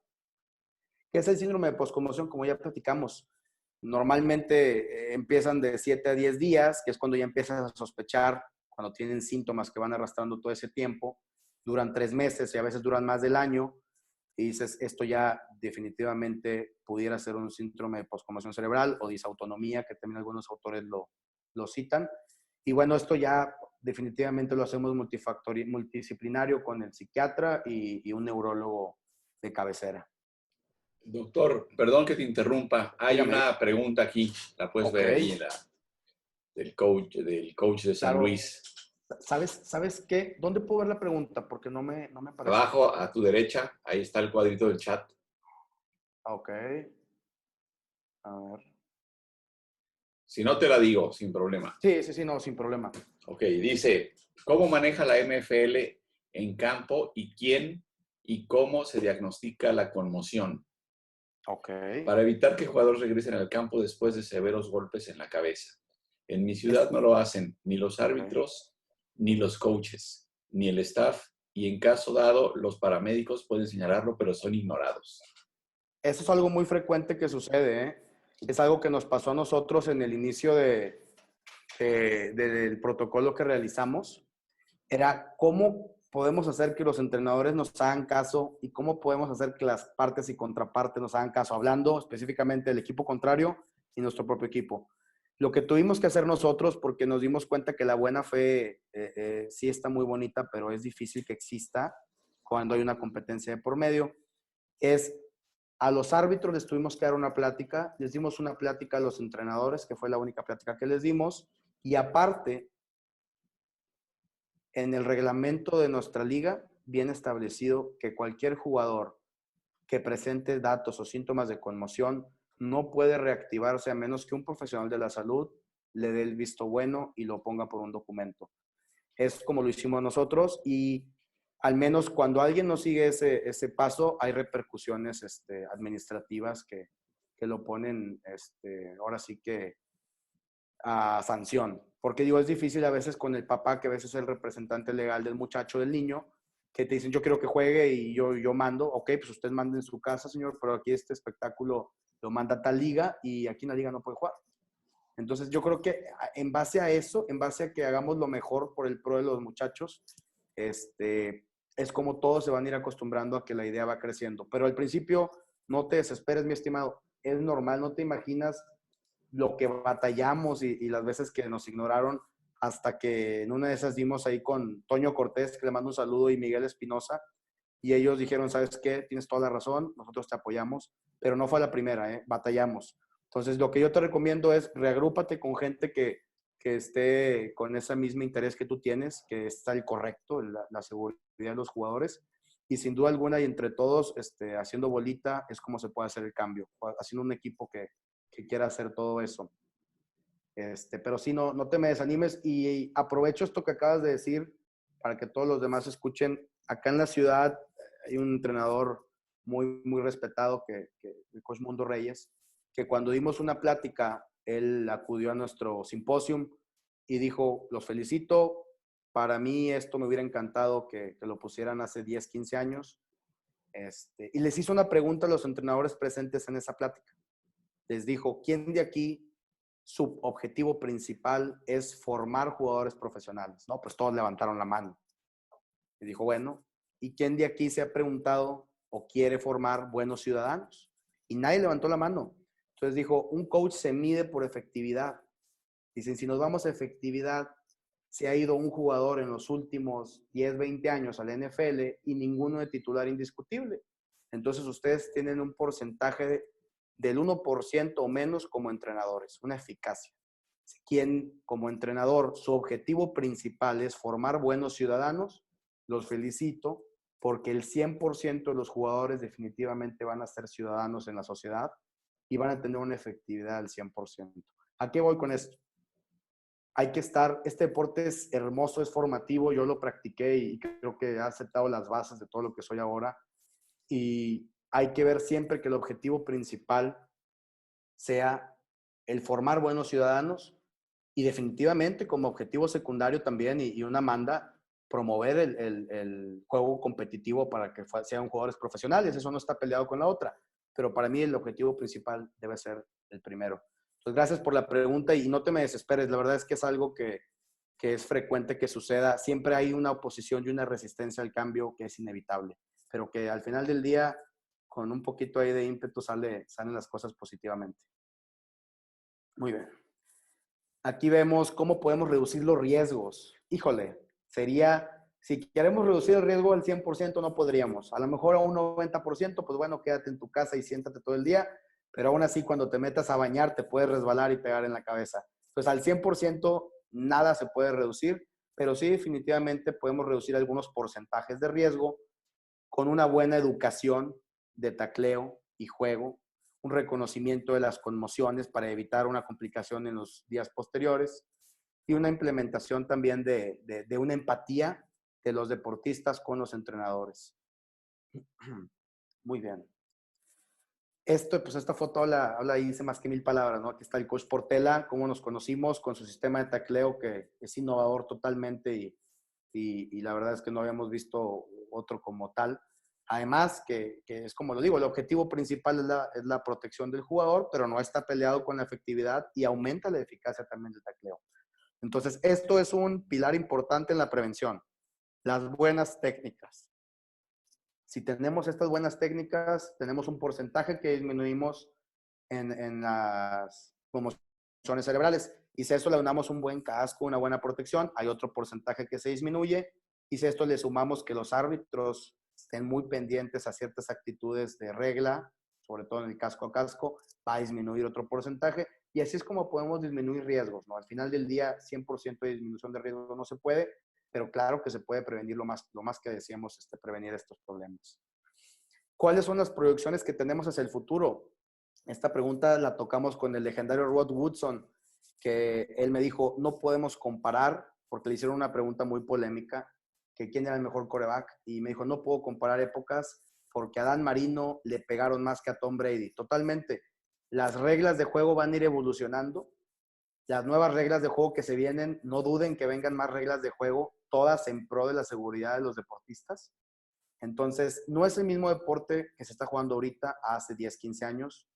¿Qué es el síndrome de postconmoción? Como ya platicamos, normalmente empiezan de 7 a 10 días, que es cuando ya empiezas a sospechar, cuando tienen síntomas que van arrastrando todo ese tiempo, duran 3 meses y a veces duran más del año, y dices, esto ya definitivamente pudiera ser un síndrome de postconmoción cerebral o disautonomía, que también algunos autores lo citan. Y bueno, esto ya definitivamente lo hacemos multidisciplinario con el psiquiatra y un neurólogo de cabecera. Doctor, perdón que te interrumpa. Hay Dígame. una pregunta aquí, la puedes Ok, ver ahí en del coach de San claro. Luis. ¿Sabes qué? ¿Dónde puedo ver la pregunta? Porque no me aparece. Abajo, a tu derecha, ahí está el cuadrito del chat. Ok. A ver. Si no te la digo, sin problema. Sí, no, sin problema. Ok, dice, ¿cómo maneja la MFL en campo y quién y cómo se diagnostica la conmoción? Ok. Para evitar que jugadores regresen al campo después de severos golpes en la cabeza. En mi ciudad Es, no lo hacen ni los ok. árbitros, ni los coaches, ni el staff, y en caso dado, los paramédicos pueden señalarlo, pero son ignorados. Eso es algo muy frecuente que sucede, ¿eh? Es algo que nos pasó a nosotros en el inicio del protocolo que realizamos. Era cómo podemos hacer que los entrenadores nos hagan caso y cómo podemos hacer que las partes y contrapartes nos hagan caso, hablando específicamente del equipo contrario y nuestro propio equipo. Lo que tuvimos que hacer nosotros, porque nos dimos cuenta que la buena fe sí está muy bonita, pero es difícil que exista cuando hay una competencia de por medio, es a los árbitros les tuvimos que dar una plática, les dimos una plática a los entrenadores, que fue la única plática que les dimos, y aparte, en el reglamento de nuestra liga viene establecido que cualquier jugador que presente datos o síntomas de conmoción no puede reactivarse a menos que un profesional de la salud le dé el visto bueno y lo ponga por un documento. Es como lo hicimos nosotros y al menos cuando alguien no sigue ese paso, hay repercusiones administrativas que lo ponen ahora sí que a sanción. Porque digo, es difícil a veces con el papá, que a veces es el representante legal del muchacho, del niño, que te dicen, yo quiero que juegue y yo mando. Ok, pues usted manda en su casa, señor, pero aquí este espectáculo lo manda tal liga y aquí en la liga no puede jugar. Entonces yo creo que en base a eso, en base a que hagamos lo mejor por el pro de los muchachos, es como todos se van a ir acostumbrando a que la idea va creciendo. Pero al principio, no te desesperes, mi estimado. Es normal, no te imaginas lo que batallamos y las veces que nos ignoraron hasta que en una de esas dimos ahí con Toño Cortés, que le mando un saludo, y Miguel Espinosa, y ellos dijeron, ¿sabes qué? Tienes toda la razón, nosotros te apoyamos, pero no fue la primera, ¿eh? Batallamos. Entonces, lo que yo te recomiendo es reagrúpate con gente que esté con ese mismo interés que tú tienes, que está el correcto, la seguridad de los jugadores, y sin duda alguna, y entre todos, haciendo bolita, es como se puede hacer el cambio, haciendo un equipo que quiera hacer todo eso. Pero sí, no te me desanimes y aprovecho esto que acabas de decir para que todos los demás escuchen. Acá en la ciudad hay un entrenador muy respetado, el coach Mundo Reyes, que cuando dimos una plática, él acudió a nuestro simposium y dijo, los felicito, para mí esto me hubiera encantado que lo pusieran hace 10, 15 años. Y les hizo una pregunta a los entrenadores presentes en esa plática. Les dijo, ¿quién de aquí su objetivo principal es formar jugadores profesionales? No, pues todos levantaron la mano. Y dijo, bueno, ¿y quién de aquí se ha preguntado o quiere formar buenos ciudadanos? Y nadie levantó la mano. Entonces dijo, un coach se mide por efectividad. Dicen, si nos vamos a efectividad, se ha ido un jugador en los últimos 10, 20 años al NFL y ninguno de titular indiscutible. Entonces ustedes tienen un porcentaje del 1% o menos como entrenadores, una eficacia. Quien como entrenador su objetivo principal es formar buenos ciudadanos, los felicito porque el 100% de los jugadores definitivamente van a ser ciudadanos en la sociedad y van a tener una efectividad del 100%. ¿A qué voy con esto? Hay que estar, este deporte es hermoso, es formativo, yo lo practiqué y creo que he aceptado las bases de todo lo que soy ahora y hay que ver siempre que el objetivo principal sea el formar buenos ciudadanos y definitivamente como objetivo secundario también y una manda, promover el juego competitivo para que sean jugadores profesionales. Eso no está peleado con la otra, pero para mí el objetivo principal debe ser el primero. Entonces, gracias por la pregunta y no te me desesperes. La verdad es que es algo que es frecuente que suceda. Siempre hay una oposición y una resistencia al cambio que es inevitable, pero que al final del día, con un poquito ahí de ímpetu, salen las cosas positivamente. Muy bien. Aquí vemos cómo podemos reducir los riesgos. Híjole, si queremos reducir el riesgo al 100%, no podríamos. A lo mejor a un 90%, pues bueno, quédate en tu casa y siéntate todo el día, pero aún así cuando te metas a bañar te puedes resbalar y pegar en la cabeza. Pues al 100% nada se puede reducir, pero sí definitivamente podemos reducir algunos porcentajes de riesgo con una buena educación de tacleo y juego, un reconocimiento de las conmociones para evitar una complicación en los días posteriores y una implementación también de una empatía de los deportistas con los entrenadores. Muy bien. Esta foto habla y dice más que 1000 palabras, ¿no? Aquí está el coach Portela, cómo nos conocimos con su sistema de tacleo que es innovador totalmente y la verdad es que no habíamos visto otro como tal. Además, que es como lo digo, el objetivo principal es la protección del jugador, pero no está peleado con la efectividad y aumenta la eficacia también del tacleo. Entonces, esto es un pilar importante en la prevención, las buenas técnicas. Si tenemos estas buenas técnicas, tenemos un porcentaje que disminuimos en las conmociones cerebrales. Y si a eso le unamos un buen casco, una buena protección, hay otro porcentaje que se disminuye. Y si a esto le sumamos que los árbitros estén muy pendientes a ciertas actitudes de regla, sobre todo en el casco a casco, va a disminuir otro porcentaje. Y así es como podemos disminuir riesgos, ¿no? Al final del día, 100% de disminución de riesgos no se puede, pero claro que se puede prevenir lo más que decíamos, prevenir estos problemas. ¿Cuáles son las proyecciones que tenemos hacia el futuro? Esta pregunta la tocamos con el legendario Rod Woodson, que él me dijo, no podemos comparar, porque le hicieron una pregunta muy polémica, que quién era el mejor quarterback, y me dijo, no puedo comparar épocas porque a Dan Marino le pegaron más que a Tom Brady. Totalmente. Las reglas de juego van a ir evolucionando. Las nuevas reglas de juego que se vienen, no duden que vengan más reglas de juego, todas en pro de la seguridad de los deportistas. Entonces, no es el mismo deporte que se está jugando ahorita hace 10, 15 años.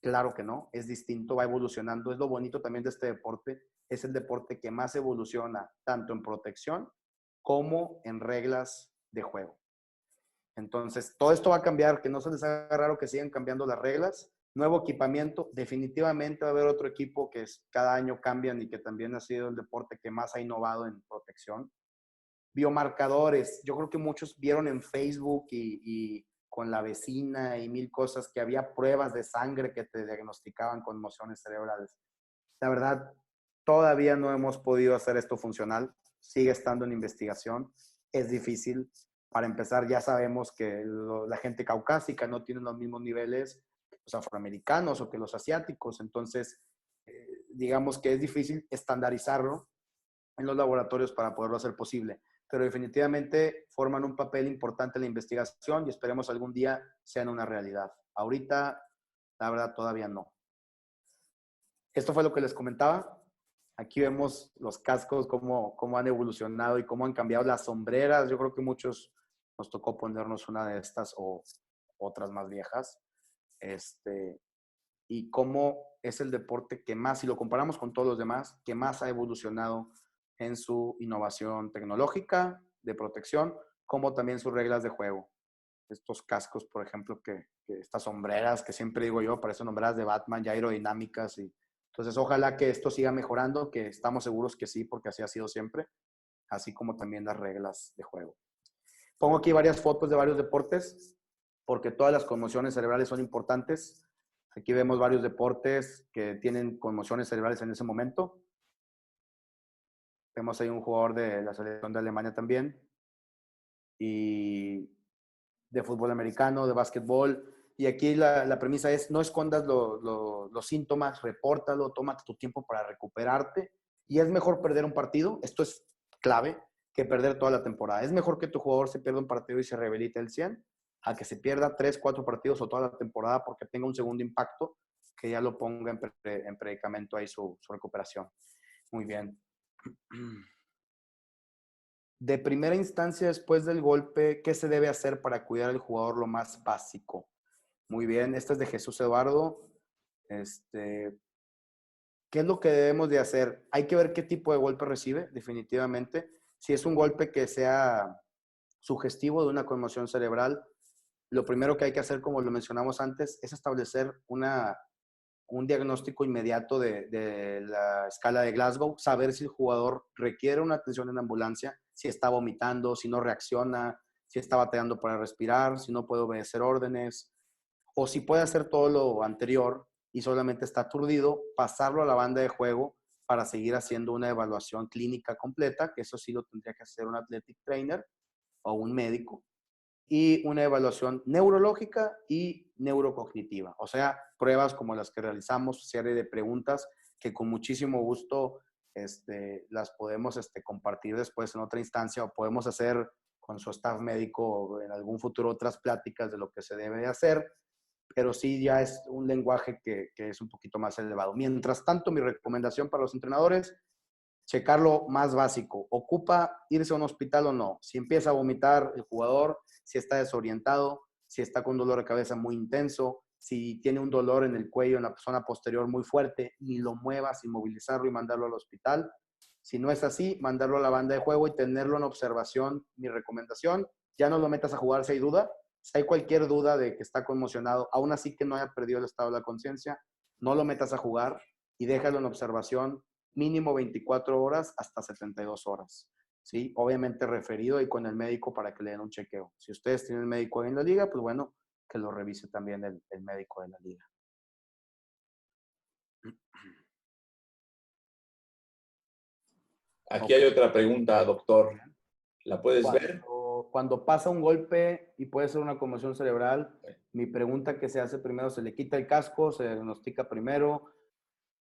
Claro que no, es distinto, va evolucionando. Es lo bonito también de este deporte. Es el deporte que más evoluciona, tanto en protección como en reglas de juego. Entonces, todo esto va a cambiar, que no se les haga raro que sigan cambiando las reglas. Nuevo equipamiento, definitivamente va a haber otro equipo que cada año cambian y que también ha sido el deporte que más ha innovado en protección. Biomarcadores, yo creo que muchos vieron en Facebook y con la vecina y 1000 cosas que había pruebas de sangre que te diagnosticaban conmociones cerebrales. La verdad, todavía no hemos podido hacer esto funcional, sigue estando en investigación, es difícil. Para empezar, ya sabemos que la gente caucásica no tiene los mismos niveles que los afroamericanos o que los asiáticos, entonces digamos que es difícil estandarizarlo en los laboratorios para poderlo hacer posible, pero definitivamente forman un papel importante en la investigación y esperemos algún día sean una realidad. Ahorita, la verdad, todavía no. Esto fue lo que les comentaba. Aquí vemos los cascos, cómo han evolucionado y cómo han cambiado las sombreras. Yo creo que muchos nos tocó ponernos una de estas o otras más viejas. Y cómo es el deporte que más, si lo comparamos con todos los demás, que más ha evolucionado en su innovación tecnológica, de protección, como también sus reglas de juego. estos cascos, por ejemplo, que estas sombreras, que siempre digo yo, parecen sombreras de Batman, ya aerodinámicas. Y, entonces, ojalá que esto siga mejorando, que estamos seguros que sí, porque así ha sido siempre, así como también las reglas de juego. Pongo aquí varias fotos de varios deportes, porque todas las conmociones cerebrales son importantes. Aquí vemos varios deportes que tienen conmociones cerebrales en ese momento. Vemos ahí un jugador de la selección de Alemania también. Y de fútbol americano, de básquetbol. Y aquí la premisa es, no escondas los síntomas, repórtalo, tómate tu tiempo para recuperarte. Y es mejor perder un partido, esto es clave, que perder toda la temporada. Es mejor que tu jugador se pierda un partido y se rehabilite el 100, a que se pierda 3, 4 partidos o toda la temporada porque tenga un segundo impacto que ya lo ponga en predicamento ahí su recuperación. Muy bien. De primera instancia, después del golpe, ¿qué se debe hacer para cuidar al jugador lo más básico? Muy bien, esta es de Jesús Eduardo. ¿Qué es lo que debemos de hacer? Hay que ver qué tipo de golpe recibe, definitivamente. Si es un golpe que sea sugestivo de una conmoción cerebral, lo primero que hay que hacer, como lo mencionamos antes, es establecer un diagnóstico inmediato de la escala de Glasgow, saber si el jugador requiere una atención en ambulancia, si está vomitando, si no reacciona, si está batallando para respirar, si no puede obedecer órdenes, o si puede hacer todo lo anterior y solamente está aturdido, pasarlo a la banda de juego para seguir haciendo una evaluación clínica completa, que eso sí lo tendría que hacer un athletic trainer o un médico, y una evaluación neurológica y neurocognitiva. O sea, pruebas como las que realizamos, serie de preguntas que con muchísimo gusto las podemos compartir después en otra instancia o podemos hacer con su staff médico en algún futuro otras pláticas de lo que se debe de hacer, pero sí ya es un lenguaje que es un poquito más elevado. Mientras tanto, mi recomendación para los entrenadores, checar lo más básico. ¿Ocupa irse a un hospital o no? Si empieza a vomitar el jugador, si está desorientado, si está con un dolor de cabeza muy intenso, si tiene un dolor en el cuello, en la zona posterior muy fuerte, ni lo muevas, inmovilizarlo y mandarlo al hospital. Si no es así, mandarlo a la banda de juego y tenerlo en observación. Mi recomendación, ya no lo metas a jugar si hay duda. Si hay cualquier duda de que está conmocionado, aún así que no haya perdido el estado de la conciencia, no lo metas a jugar y déjalo en observación mínimo 24 horas hasta 72 horas. ¿Sí? Obviamente referido y con el médico para que le den un chequeo. Si ustedes tienen médico en la liga, pues bueno, que lo revise también el médico de la liga. Aquí hay otra pregunta, doctor. ¿La puedes ver? Cuando pasa un golpe y puede ser una conmoción cerebral, mi pregunta que se hace primero, ¿se le quita el casco? ¿Se diagnostica primero?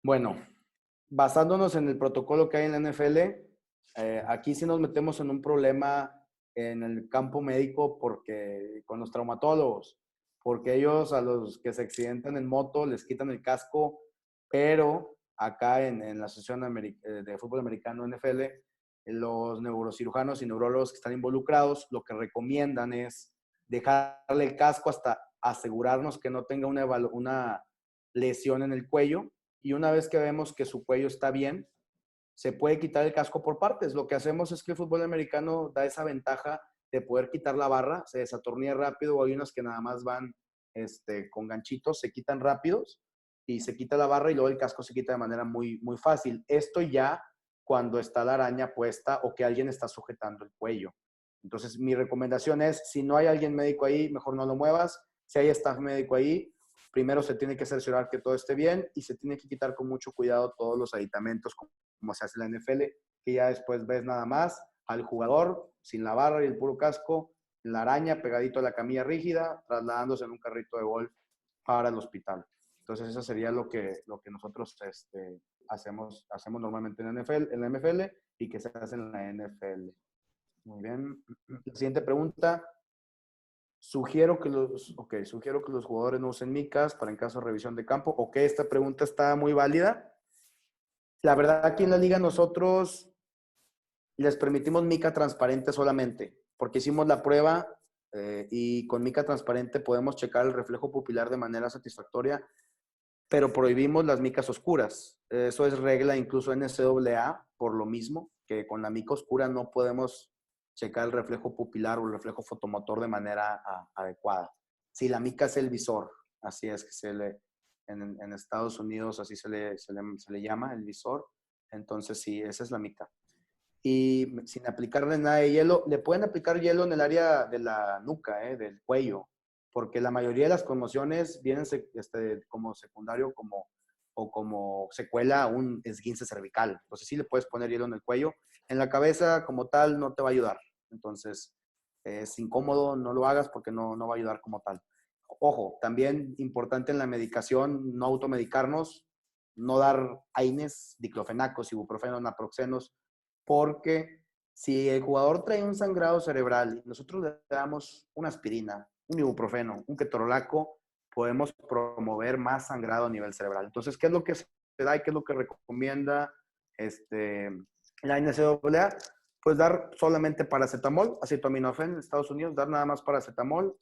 Bueno, basándonos en el protocolo que hay en la NFL, aquí sí nos metemos en un problema en el campo médico porque con los traumatólogos, porque ellos a los que se accidentan en moto les quitan el casco, pero acá en la Asociación de Fútbol Americano NFL, los neurocirujanos y neurólogos que están involucrados lo que recomiendan es dejarle el casco hasta asegurarnos que no tenga una lesión en el cuello, y una vez que vemos que su cuello está bien, se puede quitar el casco por partes. Lo que hacemos es que el fútbol americano da esa ventaja de poder quitar la barra, se desatornilla rápido, o hay unas que nada más van con ganchitos, se quitan rápidos y se quita la barra y luego el casco se quita de manera muy, muy fácil. Esto ya cuando está la araña puesta o que alguien está sujetando el cuello. Entonces, mi recomendación es, si no hay alguien médico ahí, mejor no lo muevas. Si hay staff médico ahí, primero se tiene que cerciorar que todo esté bien y se tiene que quitar con mucho cuidado todos los aditamentos como se hace en la NFL, que ya después ves nada más al jugador sin la barra y el puro casco, la araña pegadito a la camilla rígida, trasladándose en un carrito de golf para el hospital. Entonces eso sería lo que nosotros hacemos normalmente en la NFL y que se hace en la NFL. Muy bien. La siguiente pregunta. Sugiero que los jugadores no usen micas para en caso de revisión de campo. Ok, esta pregunta está muy válida. La verdad, aquí en la liga nosotros les permitimos mica transparente solamente, porque hicimos la prueba y con mica transparente podemos checar el reflejo pupilar de manera satisfactoria, pero prohibimos las micas oscuras. Eso es regla incluso en NCAA, por lo mismo, que con la mica oscura no podemos checar el reflejo pupilar o el reflejo fotomotor de manera adecuada. Sí, la mica es el visor, así es que en Estados Unidos así se le llama, el visor. Entonces sí, esa es la mica. Y sin aplicarle nada de hielo, le pueden aplicar hielo en el área de la nuca, del cuello, porque la mayoría de las conmociones vienen como secundario o como secuela a un esguince cervical. Entonces sí le puedes poner hielo en el cuello. En la cabeza como tal no te va a ayudar. Entonces es incómodo, no lo hagas porque no va a ayudar como tal. Ojo, también importante en la medicación, no automedicarnos, no dar AINES, diclofenacos, ibuprofenos, naproxenos, porque si el jugador trae un sangrado cerebral y nosotros le damos una aspirina, un ibuprofeno, un ketorolaco, podemos promover más sangrado a nivel cerebral. Entonces, ¿qué es lo que se da y qué es lo que recomienda la NCAA? Pues dar solamente paracetamol, acetaminofén en Estados Unidos, dar nada más paracetamol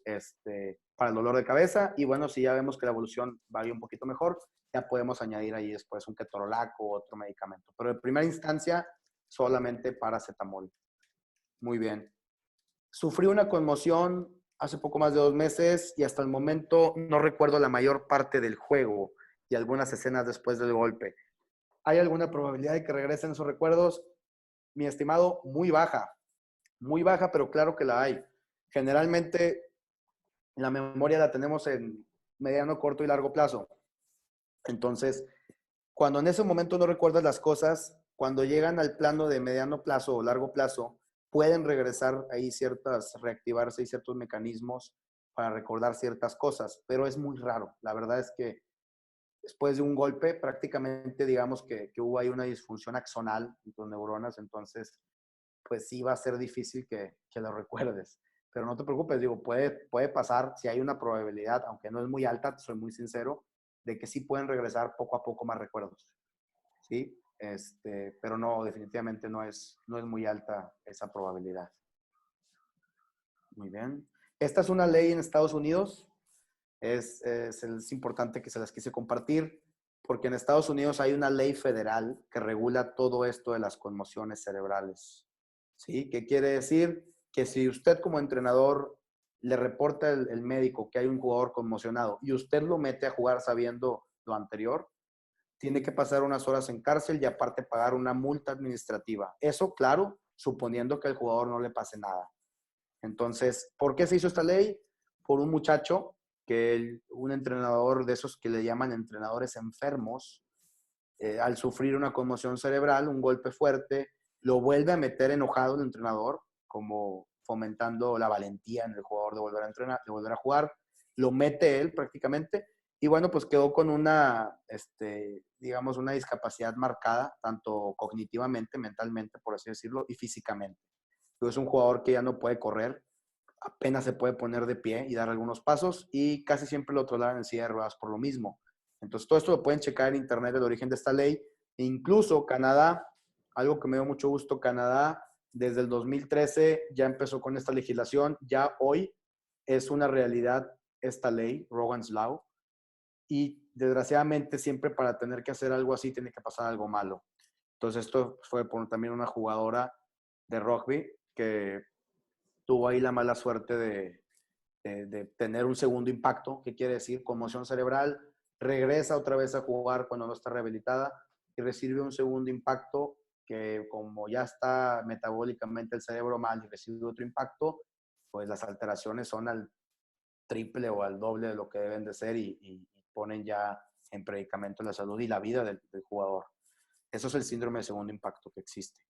para el dolor de cabeza. Y bueno, si ya vemos que la evolución va a ir un poquito mejor, ya podemos añadir ahí después un ketorolaco o otro medicamento. Pero en primera instancia, solamente paracetamol. Muy bien. Sufrí una conmoción hace poco más de 2 meses y hasta el momento no recuerdo la mayor parte del juego y algunas escenas después del golpe. ¿Hay alguna probabilidad de que regresen esos recuerdos? Mi estimado, muy baja, pero claro que la hay. Generalmente la memoria la tenemos en mediano, corto y largo plazo. Entonces, cuando en ese momento no recuerdas las cosas, cuando llegan al plano de mediano plazo o largo plazo, pueden regresar ahí reactivarse y ciertos mecanismos para recordar ciertas cosas, pero es muy raro. La verdad es que después de un golpe, prácticamente digamos que hubo ahí una disfunción axonal en tus neuronas, entonces pues sí va a ser difícil que lo recuerdes. Pero no te preocupes, digo, puede pasar, si hay una probabilidad, aunque no es muy alta, soy muy sincero, de que sí pueden regresar poco a poco más recuerdos. ¿Sí? Pero no, definitivamente no es muy alta esa probabilidad. Muy bien. Esta es una ley en Estados Unidos. Es importante que se las quise compartir porque en Estados Unidos hay una ley federal que regula todo esto de las conmociones cerebrales. ¿Sí? ¿Qué quiere decir? Que si usted como entrenador le reporta el médico que hay un jugador conmocionado y usted lo mete a jugar sabiendo lo anterior, tiene que pasar unas horas en cárcel y aparte pagar una multa administrativa. Eso, claro, suponiendo que al jugador no le pase nada. Entonces, ¿por qué se hizo esta ley? Por un muchacho un entrenador de esos que le llaman entrenadores enfermos, al sufrir una conmoción cerebral, un golpe fuerte, lo vuelve a meter enojado el entrenador, como fomentando la valentía en el jugador de volver a entrenar, de volver a jugar, lo mete él prácticamente, y bueno, pues quedó con digamos, una discapacidad marcada, tanto cognitivamente, mentalmente, por así decirlo, y físicamente. Es un jugador que ya no puede correr, apenas se puede poner de pie y dar algunos pasos, y casi siempre lo trasladan en silla de ruedas por lo mismo. Entonces, todo esto lo pueden checar en internet, el origen de esta ley. E incluso Canadá, algo que me dio mucho gusto, Canadá desde el 2013 ya empezó con esta legislación, ya hoy es una realidad esta ley, Rogan's Law, y desgraciadamente siempre para tener que hacer algo así tiene que pasar algo malo. Entonces esto fue por también una jugadora de rugby que tuvo ahí la mala suerte de tener un segundo impacto, que quiere decir conmoción cerebral, regresa otra vez a jugar cuando no está rehabilitada y recibe un segundo impacto que como ya está metabólicamente el cerebro mal y recibe otro impacto, pues las alteraciones son al triple o al doble de lo que deben de ser y ponen ya en predicamento la salud y la vida del jugador. Eso es el síndrome de segundo impacto que existe.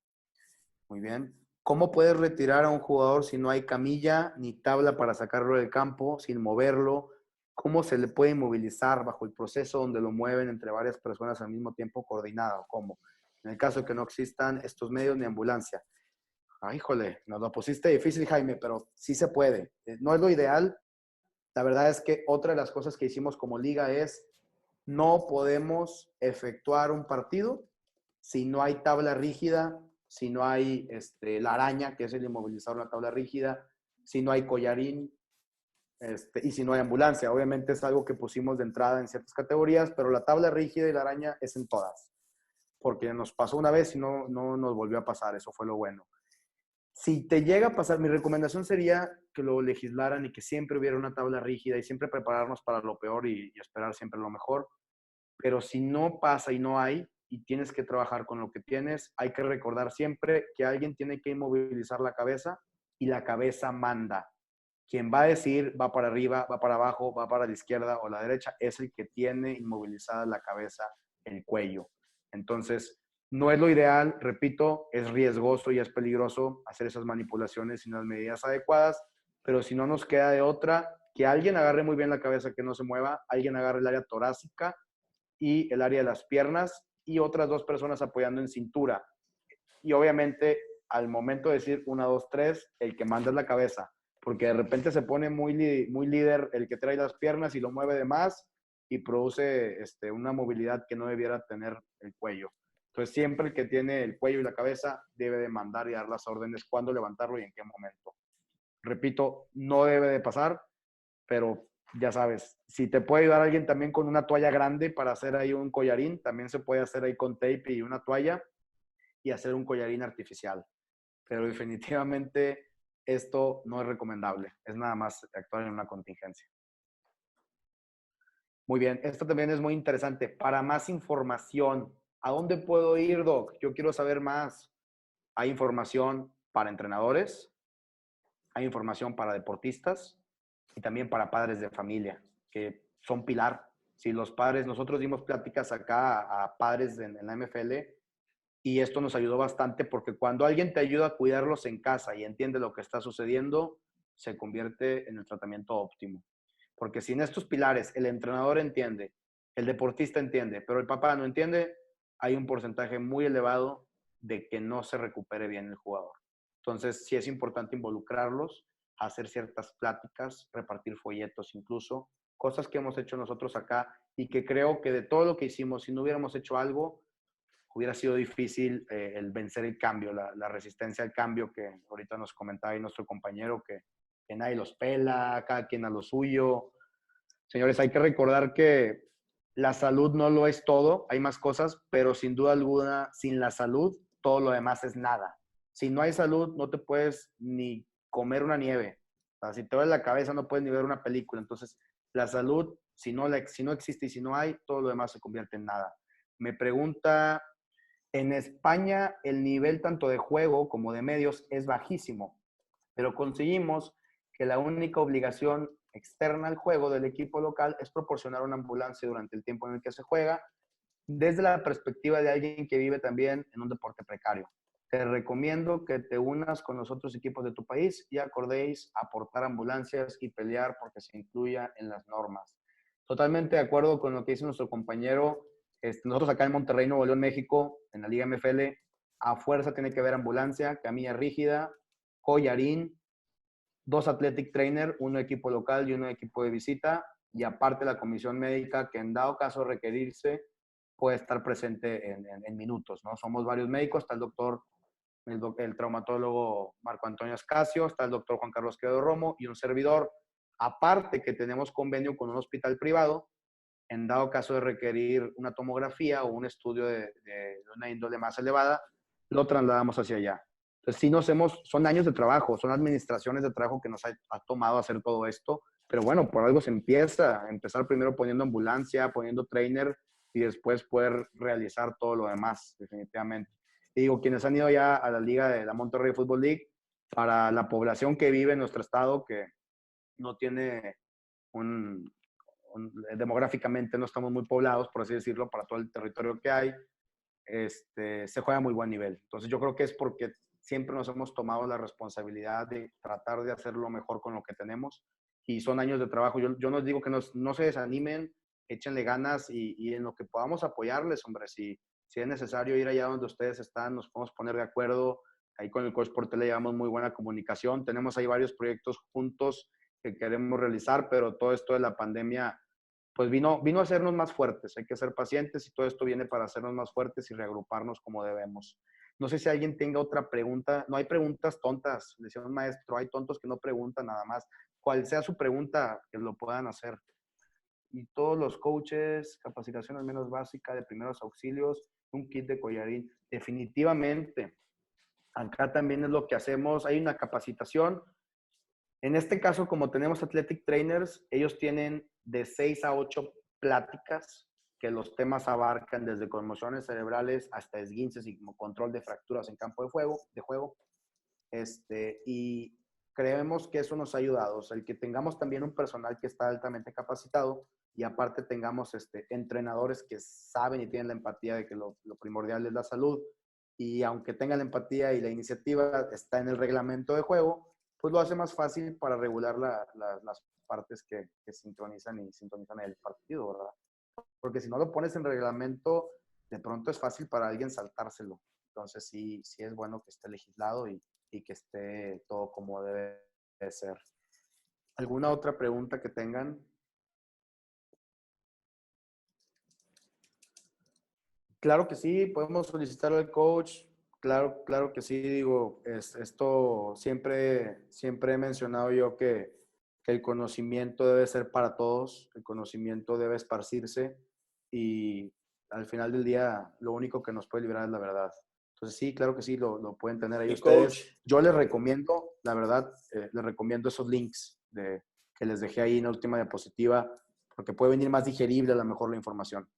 Muy bien. ¿Cómo puedes retirar a un jugador si no hay camilla ni tabla para sacarlo del campo, sin moverlo? ¿Cómo se le puede inmovilizar bajo el proceso donde lo mueven entre varias personas al mismo tiempo coordinado? ¿Cómo? En el caso de que no existan estos medios ni ambulancia. Ah, híjole, nos lo pusiste difícil, Jaime, pero sí se puede. No es lo ideal. La verdad es que otra de las cosas que hicimos como liga es no podemos efectuar un partido si no hay tabla rígida, si no hay la araña, que es el inmovilizar una tabla rígida, si no hay collarín y si no hay ambulancia. Obviamente es algo que pusimos de entrada en ciertas categorías, pero la tabla rígida y la araña es en todas, porque nos pasó una vez y no nos volvió a pasar, eso fue lo bueno. Si te llega a pasar, mi recomendación sería que lo legislaran y que siempre hubiera una tabla rígida y siempre prepararnos para lo peor y esperar siempre lo mejor. Pero si no pasa y no hay, y tienes que trabajar con lo que tienes, hay que recordar siempre que alguien tiene que inmovilizar la cabeza y la cabeza manda. Quien va a decir va para arriba, va para abajo, va para la izquierda o la derecha, es el que tiene inmovilizada la cabeza, el cuello. Entonces, no es lo ideal, repito, es riesgoso y es peligroso hacer esas manipulaciones sin las medidas adecuadas, pero si no nos queda de otra, que alguien agarre muy bien la cabeza, que no se mueva, alguien agarre el área torácica y el área de las piernas y otras dos personas apoyando en cintura. Y obviamente, al momento de decir 1, 2, 3, el que manda es la cabeza, porque de repente se pone muy líder el que trae las piernas y lo mueve de más y produce una movilidad que no debiera tener el cuello. Entonces, siempre el que tiene el cuello y la cabeza debe de mandar y dar las órdenes cuándo levantarlo y en qué momento. Repito, no debe de pasar, pero ya sabes, si te puede ayudar alguien también con una toalla grande para hacer ahí un collarín, también se puede hacer ahí con tape y una toalla y hacer un collarín artificial. Pero definitivamente esto no es recomendable, es nada más actuar en una contingencia. Muy bien, esto también es muy interesante. Para más información, ¿a dónde puedo ir, Doc? Yo quiero saber más. Hay información para entrenadores, hay información para deportistas y también para padres de familia, que son pilar. Si los padres, nosotros dimos pláticas acá a padres en la MFL y esto nos ayudó bastante porque cuando alguien te ayuda a cuidarlos en casa y entiende lo que está sucediendo, se convierte en el tratamiento óptimo. Porque sin estos pilares, el entrenador entiende, el deportista entiende, pero el papá no entiende, hay un porcentaje muy elevado de que no se recupere bien el jugador. Entonces, sí es importante involucrarlos, hacer ciertas pláticas, repartir folletos incluso, cosas que hemos hecho nosotros acá y que creo que de todo lo que hicimos, si no hubiéramos hecho algo, hubiera sido difícil el vencer el cambio, la resistencia al cambio que ahorita nos comentaba ahí nuestro compañero, que nadie los pela, cada quien a lo suyo. Señores, hay que recordar que la salud no lo es todo, hay más cosas, pero sin duda alguna, sin la salud, todo lo demás es nada. Si no hay salud, no te puedes ni comer una nieve. O sea, si te duele la cabeza, no puedes ni ver una película. Entonces, la salud, si no existe y si no hay, todo lo demás se convierte en nada. Me pregunta, en España el nivel tanto de juego como de medios es bajísimo, pero conseguimos que la única obligación externa al juego del equipo local es proporcionar una ambulancia durante el tiempo en el que se juega, desde la perspectiva de alguien que vive también en un deporte precario. Te recomiendo que te unas con los otros equipos de tu país y acordéis aportar ambulancias y pelear porque se incluya en las normas. Totalmente de acuerdo con lo que dice nuestro compañero. Nosotros acá en Monterrey, Nuevo León, México, en la Liga MFL, a fuerza tiene que haber ambulancia, camilla rígida, collarín, dos athletic trainer, uno equipo local y uno equipo de visita, y aparte la comisión médica que en dado caso requerirse puede estar presente en minutos, ¿no? Somos varios médicos, está el doctor, el traumatólogo Marco Antonio Ascasio, está el doctor Juan Carlos Quevedo Romo y un servidor. Aparte que tenemos convenio con un hospital privado, en dado caso de requerir una tomografía o un estudio de una índole más elevada, lo trasladamos hacia allá. Entonces, sí nos hemos, son años de trabajo, son administraciones de trabajo que nos ha tomado hacer todo esto, pero bueno, por algo se empieza, empezar primero poniendo ambulancia, poniendo trainer y después poder realizar todo lo demás, definitivamente. Y digo, quienes han ido ya a la liga de la Monterrey Football League, para la población que vive en nuestro estado, que no tiene un, demográficamente no estamos muy poblados, por así decirlo, para todo el territorio que hay, se juega a muy buen nivel. Entonces yo creo que es porque siempre nos hemos tomado la responsabilidad de tratar de hacer lo mejor con lo que tenemos y son años de trabajo. Yo nos digo que no se desanimen, échenle ganas y en lo que podamos apoyarles, hombre, si es necesario ir allá donde ustedes están, nos podemos poner de acuerdo. Ahí con el Coach por Tele llevamos muy buena comunicación. Tenemos ahí varios proyectos juntos que queremos realizar, pero todo esto de la pandemia pues vino a hacernos más fuertes. Hay que ser pacientes y todo esto viene para hacernos más fuertes y reagruparnos como debemos. No sé si alguien tenga otra pregunta. No hay preguntas tontas, decía un maestro, hay tontos que no preguntan nada más. Cual sea su pregunta, que lo puedan hacer. Y todos los coaches, capacitación al menos básica de primeros auxilios, un kit de collarín. Definitivamente, Acá también es lo que hacemos. Hay una capacitación. En este caso, como tenemos Athletic Trainers, ellos tienen de 6 a 8 pláticas que los temas abarcan desde conmociones cerebrales hasta esguinces y como control de fracturas en campo de juego. Y creemos que eso nos ha ayudado. O sea, el que tengamos también un personal que está altamente capacitado y aparte tengamos entrenadores que saben y tienen la empatía de que lo primordial es la salud. Y aunque tengan la empatía y la iniciativa está en el reglamento de juego, pues lo hace más fácil para regular las partes que sintonizan el partido, ¿verdad? Porque si no lo pones en reglamento, de pronto es fácil para alguien saltárselo. Entonces sí es bueno que esté legislado y que esté todo como debe de ser. ¿Alguna otra pregunta que tengan? Claro que sí, podemos solicitar al coach. Claro que sí, digo, esto siempre he mencionado yo que el conocimiento debe ser para todos, el conocimiento debe esparcirse y al final del día lo único que nos puede liberar es la verdad. Entonces sí, claro que sí, lo pueden tener ahí Y coach, ustedes. Yo les recomiendo, la verdad, les recomiendo esos links que les dejé ahí en la última diapositiva, porque puede venir más digerible a lo mejor la información.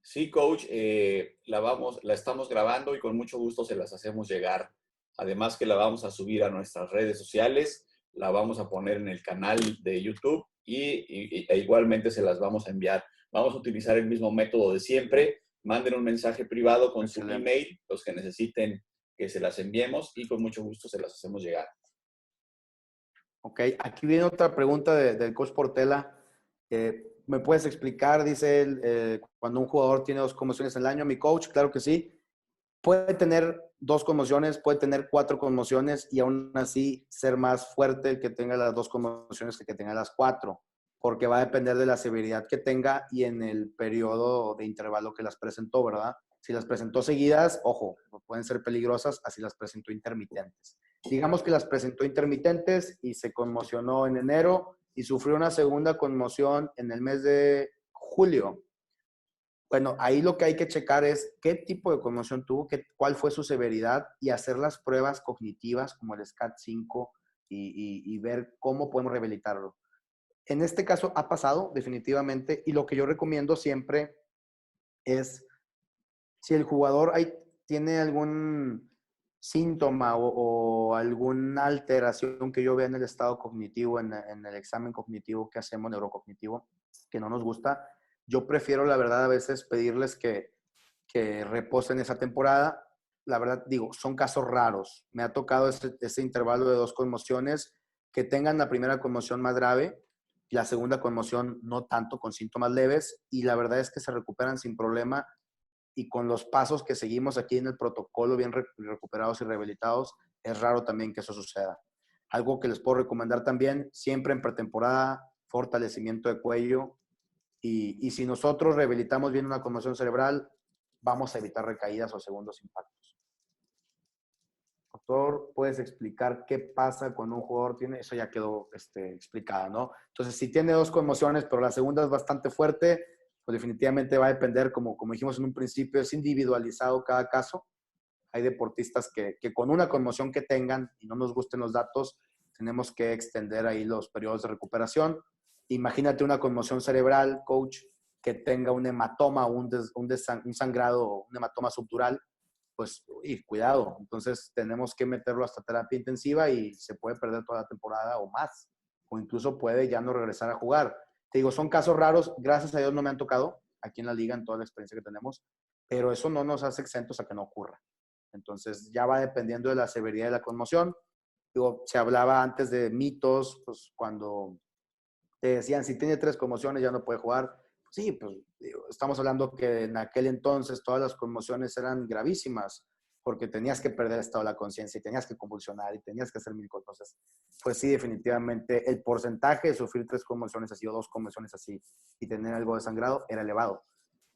sí, coach, la estamos grabando y con mucho gusto se las hacemos llegar. Además que la vamos a subir a nuestras redes sociales, la vamos a poner en el canal de YouTube e igualmente se las vamos a enviar. Vamos a utilizar el mismo método de siempre. Manden un mensaje privado con su Excelente. email, los que necesiten que se las enviemos y con mucho gusto se las hacemos llegar. Ok, aquí viene otra pregunta del coach Portela. ¿Me puedes explicar? Dice él, cuando un jugador tiene 2 conmociones en el año, mi coach, claro que sí. Puede tener 2 conmociones, puede tener 4 conmociones y aún así ser más fuerte el que tenga las 2 conmociones que tenga las 4, porque va a depender de la severidad que tenga y en el periodo de intervalo que las presentó, ¿verdad? Si las presentó seguidas, ojo, pueden ser peligrosas, así las presentó intermitentes. Digamos que las presentó intermitentes y se conmocionó en enero y sufrió una segunda conmoción en el mes de julio. Bueno, ahí lo que hay que checar es qué tipo de conmoción tuvo, cuál fue su severidad y hacer las pruebas cognitivas como el SCAT-5 y ver cómo podemos rehabilitarlo. En este caso ha pasado definitivamente y lo que yo recomiendo siempre es si el jugador tiene algún síntoma o alguna alteración que yo vea en el estado cognitivo, en el examen cognitivo que hacemos, neurocognitivo, que no nos gusta, yo prefiero, la verdad, a veces pedirles que reposen esa temporada. La verdad, digo, son casos raros. Me ha tocado ese intervalo de 2 conmociones, que tengan la primera conmoción más grave y la segunda conmoción no tanto, con síntomas leves, y la verdad es que se recuperan sin problema y con los pasos que seguimos aquí en el protocolo, bien recuperados y rehabilitados, es raro también que eso suceda. Algo que les puedo recomendar también, siempre en pretemporada, fortalecimiento de cuello. Y si nosotros rehabilitamos bien una conmoción cerebral, vamos a evitar recaídas o segundos impactos. Doctor, ¿puedes explicar qué pasa cuando un jugador tiene? Eso ya quedó explicada, ¿no? Entonces, si tiene 2 conmociones, pero la segunda es bastante fuerte, pues definitivamente va a depender, como dijimos en un principio, es individualizado cada caso. Hay deportistas que con una conmoción que tengan y no nos gusten los datos, tenemos que extender ahí los periodos de recuperación. Imagínate una conmoción cerebral, coach, que tenga un hematoma, un sangrado, un hematoma subdural, pues, cuidado. Entonces, tenemos que meterlo hasta terapia intensiva y se puede perder toda la temporada o más. O incluso puede ya no regresar a jugar. Te digo, son casos raros. Gracias a Dios no me han tocado aquí en la liga, en toda la experiencia que tenemos. Pero eso no nos hace exentos a que no ocurra. Entonces, ya va dependiendo de la severidad de la conmoción. Digo, se hablaba antes de mitos, pues cuando te decían, si tiene 3 conmociones ya no puede jugar. Sí, pues digo, estamos hablando que en aquel entonces todas las conmociones eran gravísimas, porque tenías que perder el estado de la conciencia y tenías que convulsionar y tenías que hacer mil cosas. Entonces, pues sí, definitivamente el porcentaje de sufrir 3 conmociones así o 2 conmociones así y tener algo de sangrado era elevado.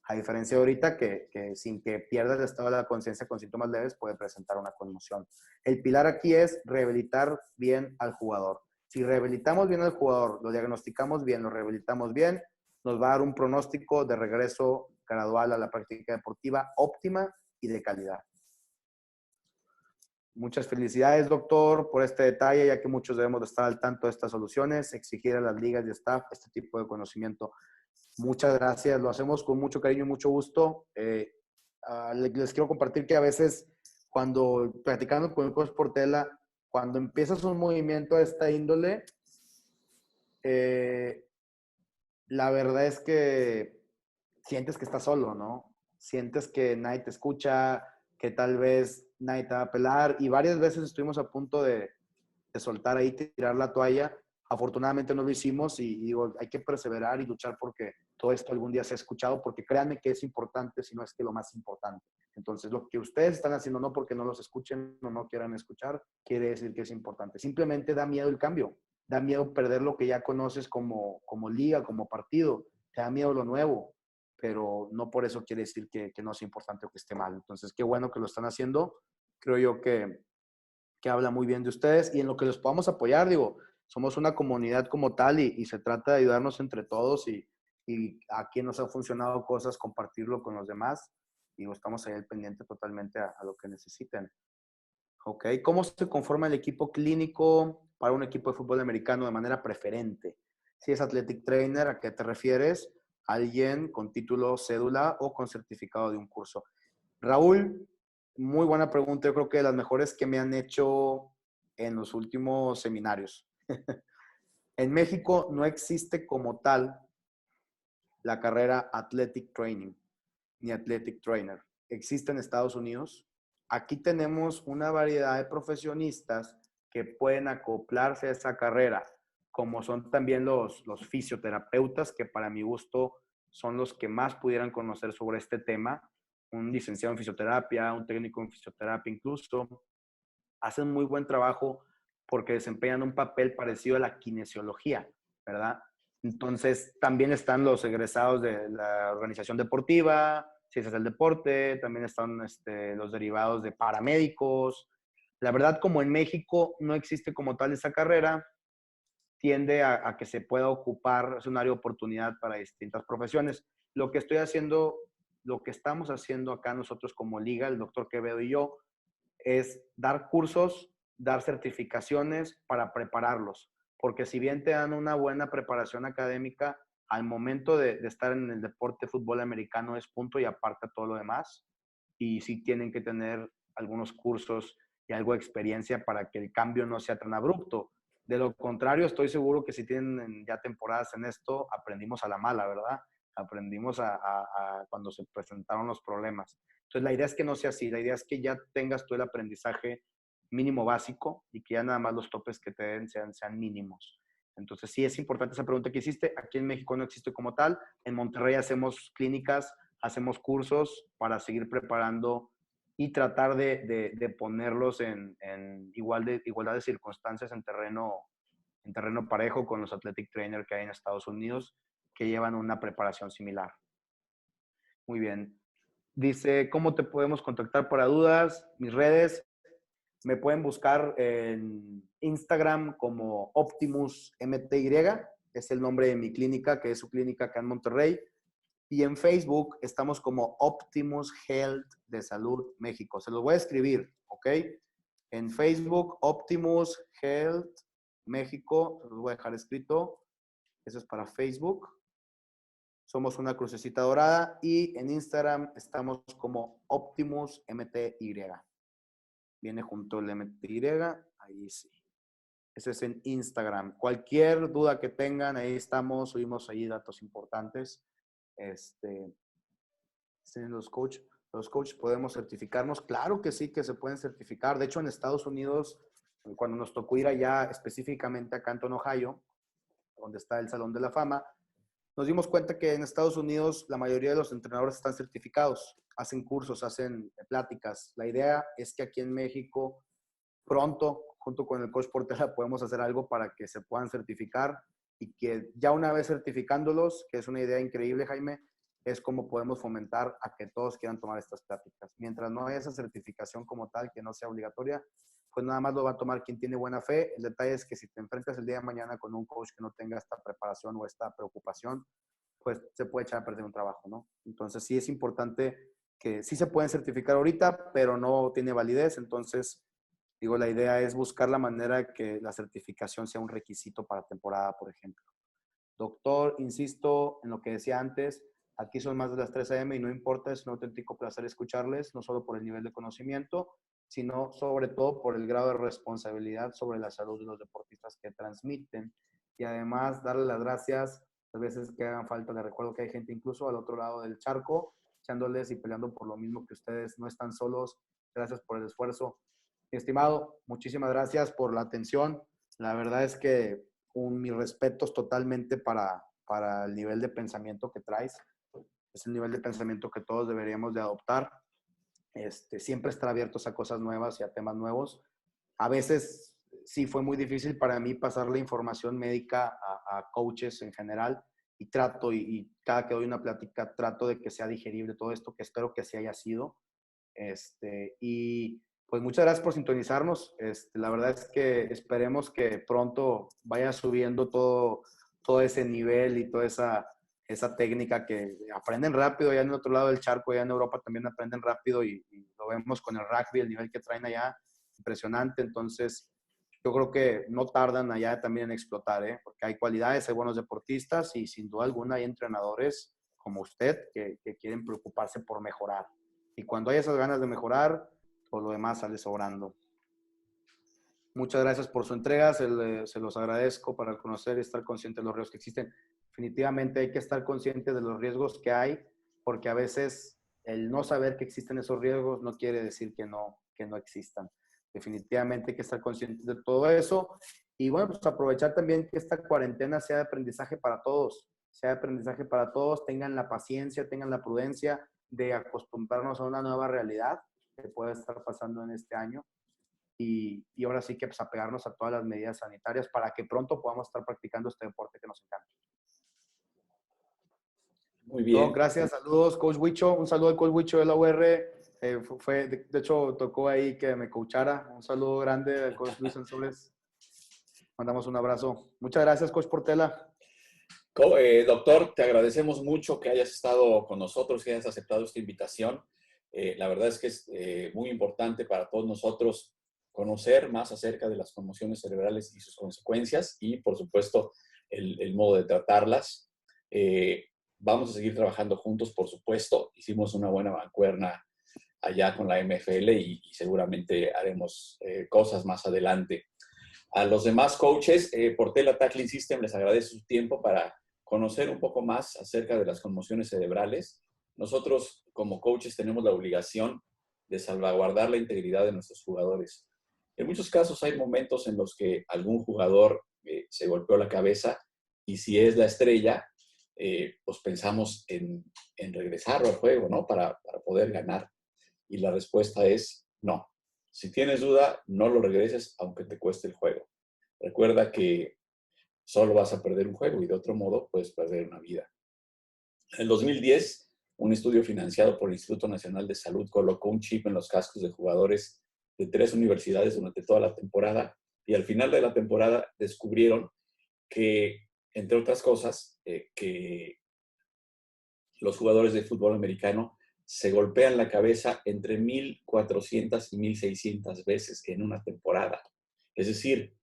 A diferencia de ahorita que sin que pierdas el estado de la conciencia con síntomas leves puede presentar una conmoción. El pilar aquí es rehabilitar bien al jugador. Si rehabilitamos bien al jugador, lo diagnosticamos bien, lo rehabilitamos bien, nos va a dar un pronóstico de regreso gradual a la práctica deportiva óptima y de calidad. Muchas felicidades, doctor, por este detalle, ya que muchos debemos de estar al tanto de estas soluciones, exigir a las ligas y staff este tipo de conocimiento. Muchas gracias, lo hacemos con mucho cariño y mucho gusto. Les quiero compartir que a veces, cuando practicando con el coach Portela, cuando empiezas un movimiento de esta índole, la verdad es que sientes que estás solo, ¿no? Sientes que nadie te escucha, que tal vez nadie te va a pelar. Y varias veces estuvimos a punto de soltar ahí, tirar la toalla. Afortunadamente no lo hicimos y digo, hay que perseverar y luchar porque todo esto algún día sea escuchado, porque créanme que es importante, si no es que lo más importante. Entonces, lo que ustedes están haciendo, no porque no los escuchen o no quieran escuchar, quiere decir que es importante. Simplemente da miedo el cambio, da miedo perder lo que ya conoces como liga, como partido, te da miedo lo nuevo, pero no por eso quiere decir que no sea importante o que esté mal. Entonces, qué bueno que lo están haciendo. Creo yo que habla muy bien de ustedes y en lo que los podamos apoyar, digo, somos una comunidad como tal y se trata de ayudarnos entre todos y a quien nos han funcionado cosas, compartirlo con los demás. Digo, estamos ahí al pendiente totalmente a lo que necesiten. Ok, ¿cómo se conforma el equipo clínico para un equipo de fútbol americano de manera preferente? Si es athletic trainer, ¿a qué te refieres? ¿Alguien con título, cédula o con certificado de un curso? Raúl, muy buena pregunta. Yo creo que de las mejores que me han hecho en los últimos seminarios. En México no existe como tal la carrera Athletic Training ni Athletic Trainer. Existe en Estados Unidos. Aquí tenemos una variedad de profesionistas que pueden acoplarse a esa carrera, como son también los fisioterapeutas, que para mi gusto son los que más pudieran conocer sobre este tema. Un licenciado en fisioterapia, un técnico en fisioterapia incluso, hacen muy buen trabajo porque desempeñan un papel parecido a la kinesiología, ¿verdad? Entonces, también están los egresados de la organización deportiva, ciencias del deporte, también están los derivados de paramédicos. La verdad, como en México no existe como tal esa carrera, tiende a que se pueda ocupar, es un área de oportunidad para distintas profesiones. Lo que estoy haciendo, lo que estamos haciendo acá nosotros como liga, el doctor Quevedo y yo, es dar cursos, dar certificaciones para prepararlos. Porque si bien te dan una buena preparación académica, al momento de estar en el deporte fútbol americano es punto y aparte todo lo demás. Y sí tienen que tener algunos cursos y algo de experiencia para que el cambio no sea tan abrupto. De lo contrario, estoy seguro que si tienen ya temporadas en esto, aprendimos a la mala, ¿verdad? Aprendimos cuando se presentaron los problemas. Entonces, la idea es que no sea así. La idea es que ya tengas tú el aprendizaje mínimo básico y que ya nada más los topes que te den sean mínimos. Entonces, sí es importante esa pregunta que hiciste. Aquí en México no existe como tal. En Monterrey hacemos clínicas, hacemos cursos para seguir preparando y tratar de ponerlos en igualdad de circunstancias en terreno parejo con los athletic trainer que hay en Estados Unidos que llevan una preparación similar. Muy bien. Dice, ¿cómo te podemos contactar para dudas? Mis redes, me pueden buscar en Instagram como Optimus MTY, es el nombre de mi clínica, que es su clínica acá en Monterrey. Y en Facebook estamos como Optimus Health de Salud México. Se los voy a escribir, ¿ok? En Facebook, Optimus Health México, se los voy a dejar escrito. Eso es para Facebook. Somos una crucecita dorada y en Instagram estamos como Optimus MTY. Viene junto el MTY, ahí sí. Ese es en Instagram. Cualquier duda que tengan, ahí estamos, subimos ahí datos importantes. Los coaches podemos certificarnos. Claro que sí, que se pueden certificar. De hecho, en Estados Unidos, cuando nos tocó ir allá específicamente a Canton, Ohio, donde está el Salón de la Fama, nos dimos cuenta que en Estados Unidos la mayoría de los entrenadores están certificados, hacen cursos, hacen pláticas. La idea es que aquí en México pronto, junto con el coach Portela, podemos hacer algo para que se puedan certificar y que ya una vez certificándolos, que es una idea increíble, Jaime, es como podemos fomentar a que todos quieran tomar estas pláticas. Mientras no haya esa certificación como tal, que no sea obligatoria, pues nada más lo va a tomar quien tiene buena fe. El detalle es que si te enfrentas el día de mañana con un coach que no tenga esta preparación o esta preocupación, pues se puede echar a perder un trabajo, ¿no? Entonces sí es importante que sí se pueden certificar ahorita, pero no tiene validez. Entonces Digo, la idea es buscar la manera de que la certificación sea un requisito para temporada, por ejemplo. Doctor, insisto en lo que decía antes, aquí son más de las 3 a.m. y no importa, es un auténtico placer escucharles, no solo por el nivel de conocimiento, sino sobre todo por el grado de responsabilidad sobre la salud de los deportistas que transmiten. Y además, darle las gracias, a veces que hagan falta, de recuerdo que hay gente incluso al otro lado del charco, echándoles y peleando por lo mismo que ustedes, no están solos. Gracias por el esfuerzo. Mi estimado, muchísimas gracias por la atención. La verdad es que mis respetos totalmente para el nivel de pensamiento que traes. Es el nivel de pensamiento que todos deberíamos de adoptar. Siempre estar abiertos a cosas nuevas y a temas nuevos. A veces sí fue muy difícil para mí pasar la información médica a coaches en general y trato, y cada que doy una plática, trato de que sea digerible todo esto, que espero que así haya sido. Y pues muchas gracias por sintonizarnos. La verdad es que esperemos que pronto vaya subiendo todo ese nivel y toda esa técnica que aprenden rápido allá en el otro lado del charco, allá en Europa también aprenden rápido y lo vemos con el rugby, el nivel que traen allá, impresionante. Entonces, yo creo que no tardan allá también en explotar, ¿eh? Porque hay cualidades, hay buenos deportistas y sin duda alguna hay entrenadores como usted que quieren preocuparse por mejorar. Y cuando hay esas ganas de mejorar, todo lo demás sale sobrando. Muchas gracias por su entrega, se los agradezco para conocer y estar consciente de los riesgos que existen. Definitivamente hay que estar consciente de los riesgos que hay, porque a veces el no saber que existen esos riesgos no quiere decir que no existan. Definitivamente hay que estar consciente de todo eso. Y bueno, pues aprovechar también que esta cuarentena sea de aprendizaje para todos, sea de aprendizaje para todos, tengan la paciencia, tengan la prudencia de acostumbrarnos a una nueva realidad que puede estar pasando en este año y ahora sí que pues, apegarnos a todas las medidas sanitarias para que pronto podamos estar practicando este deporte que nos encanta. Muy No, bien. gracias, saludos, Coach Huicho, un saludo al Coach Huicho de la UR, de hecho tocó ahí que me coachara, un saludo grande al Coach Luis Ansures, mandamos un abrazo. Muchas gracias, Coach Portela. Doctor, te agradecemos mucho que hayas estado con nosotros, que hayas aceptado esta invitación. La verdad es que es muy importante para todos nosotros conocer más acerca de las conmociones cerebrales y sus consecuencias y, por supuesto, el modo de tratarlas. Vamos a seguir trabajando juntos, por supuesto. Hicimos una buena mancuerna allá con la MFL y seguramente haremos cosas más adelante. A los demás coaches, Portela Tackling System les agradece su tiempo para conocer un poco más acerca de las conmociones cerebrales. Nosotros, como coaches, tenemos la obligación de salvaguardar la integridad de nuestros jugadores. En muchos casos hay momentos en los que algún jugador se golpeó la cabeza y si es la estrella, pues pensamos en regresarlo al juego, ¿no? Para poder ganar. Y la respuesta es no. Si tienes duda, no lo regreses aunque te cueste el juego. Recuerda que solo vas a perder un juego y de otro modo puedes perder una vida. En el 2010, un estudio financiado por el Instituto Nacional de Salud colocó un chip en los cascos de jugadores de 3 universidades durante toda la temporada y al final de la temporada descubrieron que, entre otras cosas, que los jugadores de fútbol americano se golpean la cabeza entre 1,400 y 1,600 veces en una temporada. Es decir,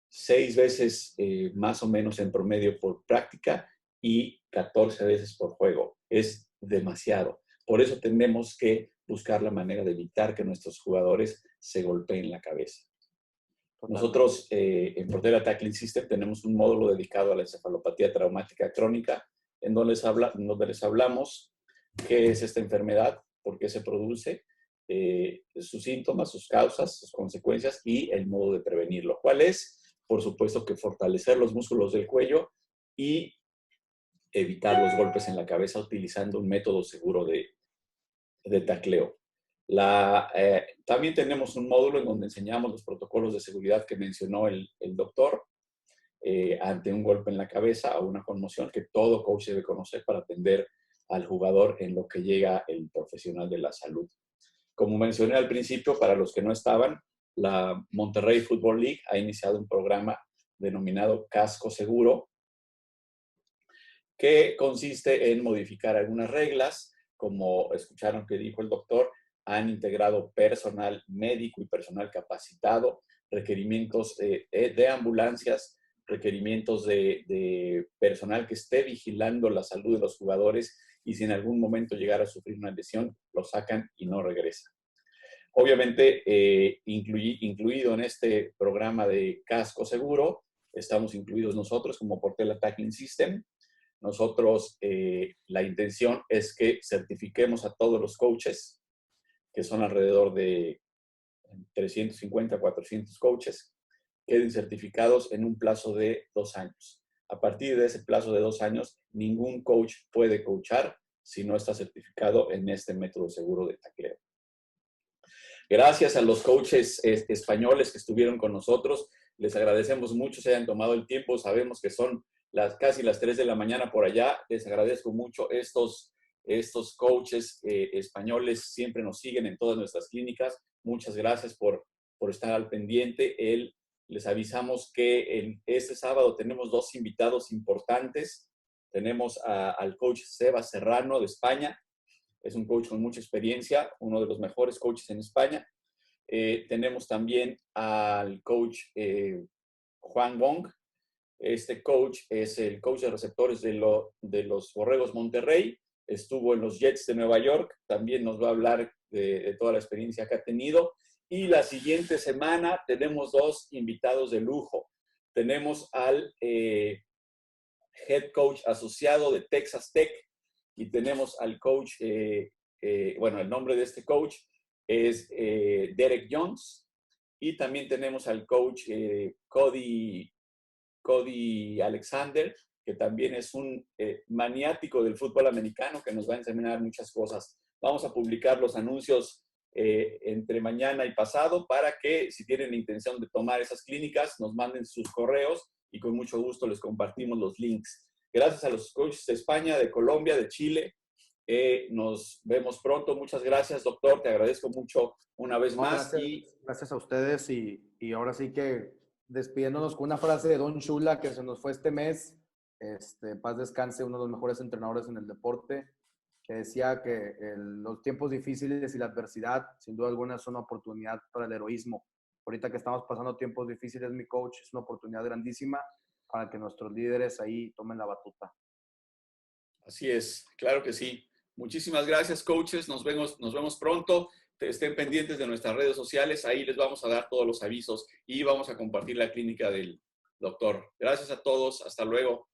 6 veces más o menos en promedio por práctica y 14 veces por juego. Es demasiado. Por eso tenemos que buscar la manera de evitar que nuestros jugadores se golpeen la cabeza. Nosotros en Portela Tackling System tenemos un módulo dedicado a la encefalopatía traumática crónica, en donde les hablamos qué es esta enfermedad, por qué se produce, sus síntomas, sus causas, sus consecuencias y el modo de prevenirlo. ¿Cuál es? Por supuesto que fortalecer los músculos del cuello y evitar los golpes en la cabeza utilizando un método seguro de tacleo. También tenemos un módulo en donde enseñamos los protocolos de seguridad que mencionó el doctor ante un golpe en la cabeza o una conmoción que todo coach debe conocer para atender al jugador en lo que llega el profesional de la salud. Como mencioné al principio, para los que no estaban, la Monterrey Football League ha iniciado un programa denominado Casco Seguro, que consiste en modificar algunas reglas, como escucharon que dijo el doctor, han integrado personal médico y personal capacitado, requerimientos de ambulancias, requerimientos de personal que esté vigilando la salud de los jugadores y si en algún momento llegara a sufrir una lesión, lo sacan y no regresa. Obviamente, incluido en este programa de casco seguro, estamos incluidos nosotros como Portela Tackling System. Nosotros, la intención es que certifiquemos a todos los coaches, que son alrededor de 350 a 400 coaches, queden certificados en un plazo de 2 años. A partir de ese plazo de 2 años, ningún coach puede coachar si no está certificado en este método seguro de tacleo. Gracias a los coaches españoles que estuvieron con nosotros. Les agradecemos mucho se hayan tomado el tiempo. Sabemos que son casi las 3 de la mañana por allá. Les agradezco mucho. Estos coaches españoles siempre nos siguen en todas nuestras clínicas. Muchas gracias por estar al pendiente. Les avisamos que este sábado tenemos 2 invitados importantes. Tenemos al coach Seba Serrano de España. Es un coach con mucha experiencia, uno de los mejores coaches en España. Tenemos también al coach Juan Wong. Este coach es el coach de receptores de los Borregos Monterrey. Estuvo en los Jets de Nueva York. También nos va a hablar de toda la experiencia que ha tenido. Y la siguiente semana tenemos 2 invitados de lujo. Tenemos al head coach asociado de Texas Tech y tenemos al coach, bueno, el nombre de este coach es Derek Jones, y también tenemos al coach Cody Alexander, que también es un maniático del fútbol americano que nos va a enseñar muchas cosas. Vamos a publicar los anuncios entre mañana y pasado para que si tienen la intención de tomar esas clínicas nos manden sus correos y con mucho gusto les compartimos los links. Gracias a los coaches de España, de Colombia, de Chile. Nos vemos pronto. Muchas gracias, doctor. Te agradezco mucho una vez más. Gracias a ustedes y ahora sí que despidiéndonos con una frase de Don Shula que se nos fue este mes. Paz descanse, uno de los mejores entrenadores en el deporte, que decía que los tiempos difíciles y la adversidad, sin duda alguna, son una oportunidad para el heroísmo. Ahorita que estamos pasando tiempos difíciles, mi coach, es una oportunidad grandísima para que nuestros líderes ahí tomen la batuta. Así es, claro que sí. Muchísimas gracias, coaches. Nos vemos pronto. Estén pendientes de nuestras redes sociales. Ahí les vamos a dar todos los avisos y vamos a compartir la clínica del doctor. Gracias a todos. Hasta luego.